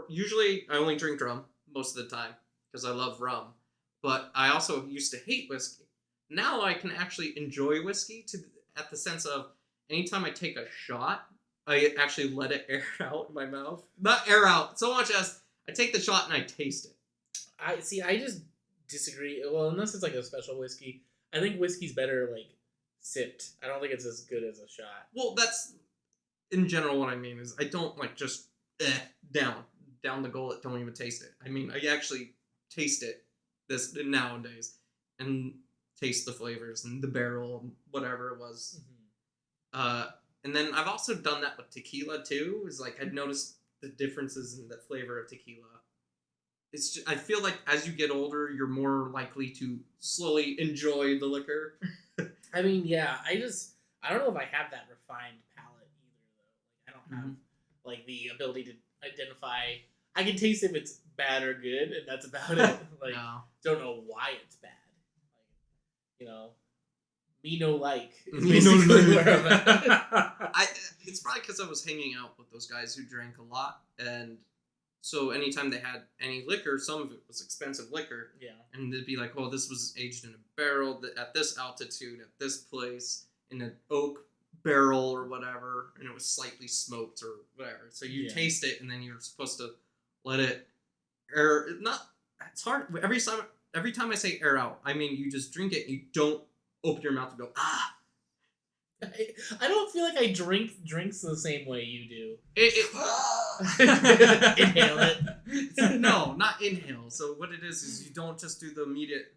Usually I only drink rum most of the time because I love rum, but I also used to hate whiskey. Now I can actually enjoy whiskey at the sense of anytime I take a shot, I actually let it air out in my mouth. Not air out so much as I take the shot and I taste it. I just disagree. Well, unless it's like a special whiskey, I think whiskey's better like sipped. I don't think it's as good as a shot. Well, that's in general what I mean is I don't like just down the gullet, don't even taste it. I mean, I actually taste it nowadays and taste the flavors and the barrel and whatever it was. And then I've also done that with tequila too. Is like I've noticed the differences in the flavor of tequila. It's just, I feel like as you get older, you're more likely to slowly enjoy the liquor. I mean, yeah, I don't know if I have that refined palate either, though. Like, I don't have like the ability to identify. I can taste if it's bad or good, and that's about it. Like, No. don't know why it's bad. Like, you know, me no like is Me no basically like. where I'm at. It's probably because I was hanging out with those guys who drank a lot, and so anytime they had any liquor, some of it was expensive liquor, Yeah. and they'd be like, "Oh, this was aged in a barrel at this altitude, at this place, in an oak barrel or whatever, and it was slightly smoked or whatever." So you Yeah. taste it, and then you're supposed to let it air. It's hard every time I say air out. I mean you just drink it. And you don't open your mouth and go ah. I don't feel like I drink drinks the same way you do. Inhale it. No, not inhale. So what it is you don't just do the immediate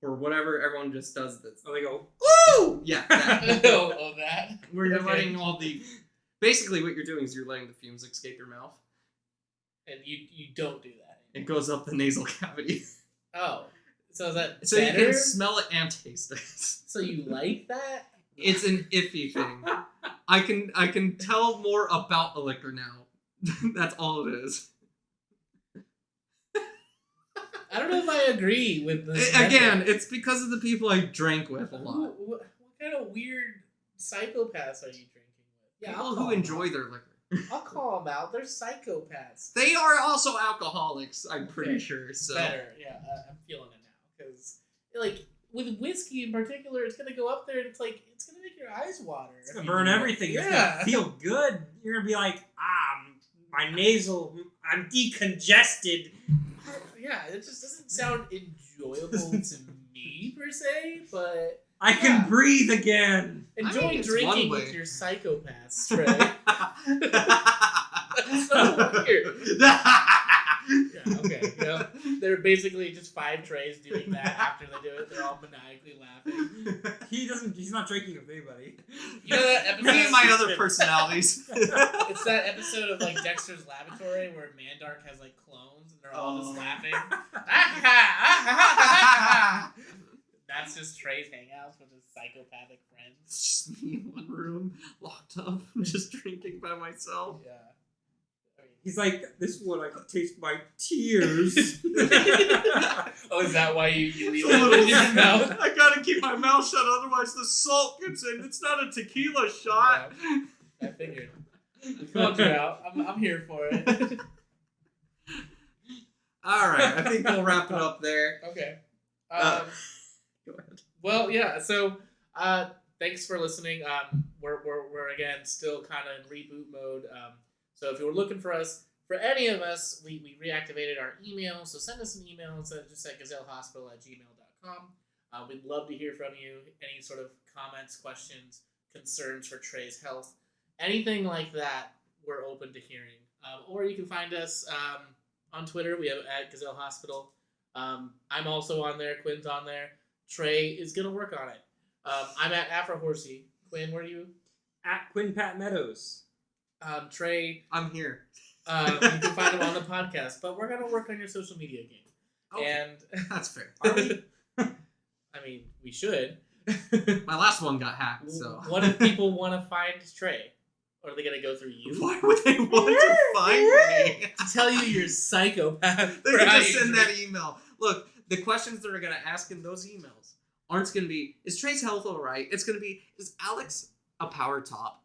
or whatever. Everyone just does this. Oh, they go. Woo! Yeah. That. Oh, that. Where you're Okay. letting all the. Basically, what you're doing is you're letting the fumes escape your mouth. And you don't do that. It goes up the nasal cavity. Oh, so is that So better? you can smell it and taste it. So you like that? It's an iffy thing. I can tell more about a liquor now. That's all it is. I don't know if I agree with this. Again, it's because of the people I drank with a lot. What kind of weird psychopaths are you drinking with? Yeah, People I'll who call 'em enjoy out. their liquor. I'll call them out. They're psychopaths. They are also alcoholics, I'm pretty Okay. sure. So Better, yeah. I'm feeling it now because, like, with whiskey in particular, it's gonna go up there and it's gonna make your eyes water. It's gonna burn everything. It's gonna feel good. You're gonna be like, my nasal, I'm decongested. Yeah, it just doesn't sound enjoyable to me per se, but I can breathe again. enjoy I mean, it's one drinking way. with your psychopaths, Trey. That's so weird. Yeah, okay. You know, they're basically just 5 Treys doing that after they do it. They're all maniacally laughing. He's not drinking with anybody. You know that episode? Me and my other personalities. It's that episode of like Dexter's Laboratory where Mandark has like clones and they're all just laughing. That's just Trey's hangouts with his psychopathic friends. It's just me in one room, locked up, just drinking by myself. Yeah. He's like, this one I can taste my tears. Oh, is that why you leave It's a it little- in your mouth? I gotta keep my mouth shut, otherwise the salt gets in. It's not a tequila shot. I figured. You called you out. I'm here for it. All right, I think we'll wrap it up there. Okay. Go ahead. Well, yeah. So, thanks for listening. We're again still kind of in reboot mode. So if you were looking for us, for any of us, we reactivated our email. So send us an email just at gazellehospital@gmail.com. We'd love to hear from you. Any sort of comments, questions, concerns for Trey's health, anything like that, we're open to hearing. Or you can find us on Twitter. We have at Gazelle Hospital. I'm also on there. Quinn's on there. Trey is gonna work on it. I'm at Afro Horsey. Quinn, where are you? At Quinn Pat Meadows. Trey, I'm here. you can find him on the podcast, but we're gonna work on your social media game. Okay. And That's fair. are we? I mean, we should. My last one got hacked, so. What if people want to find Trey? Or are they gonna go through you Why would they want to find me? to tell you you're a psychopath? They for can how just you send drink? that email. Look, the questions that are going to ask in those emails aren't going to be, is Trey's health all right? It's going to be, is Alex a power top?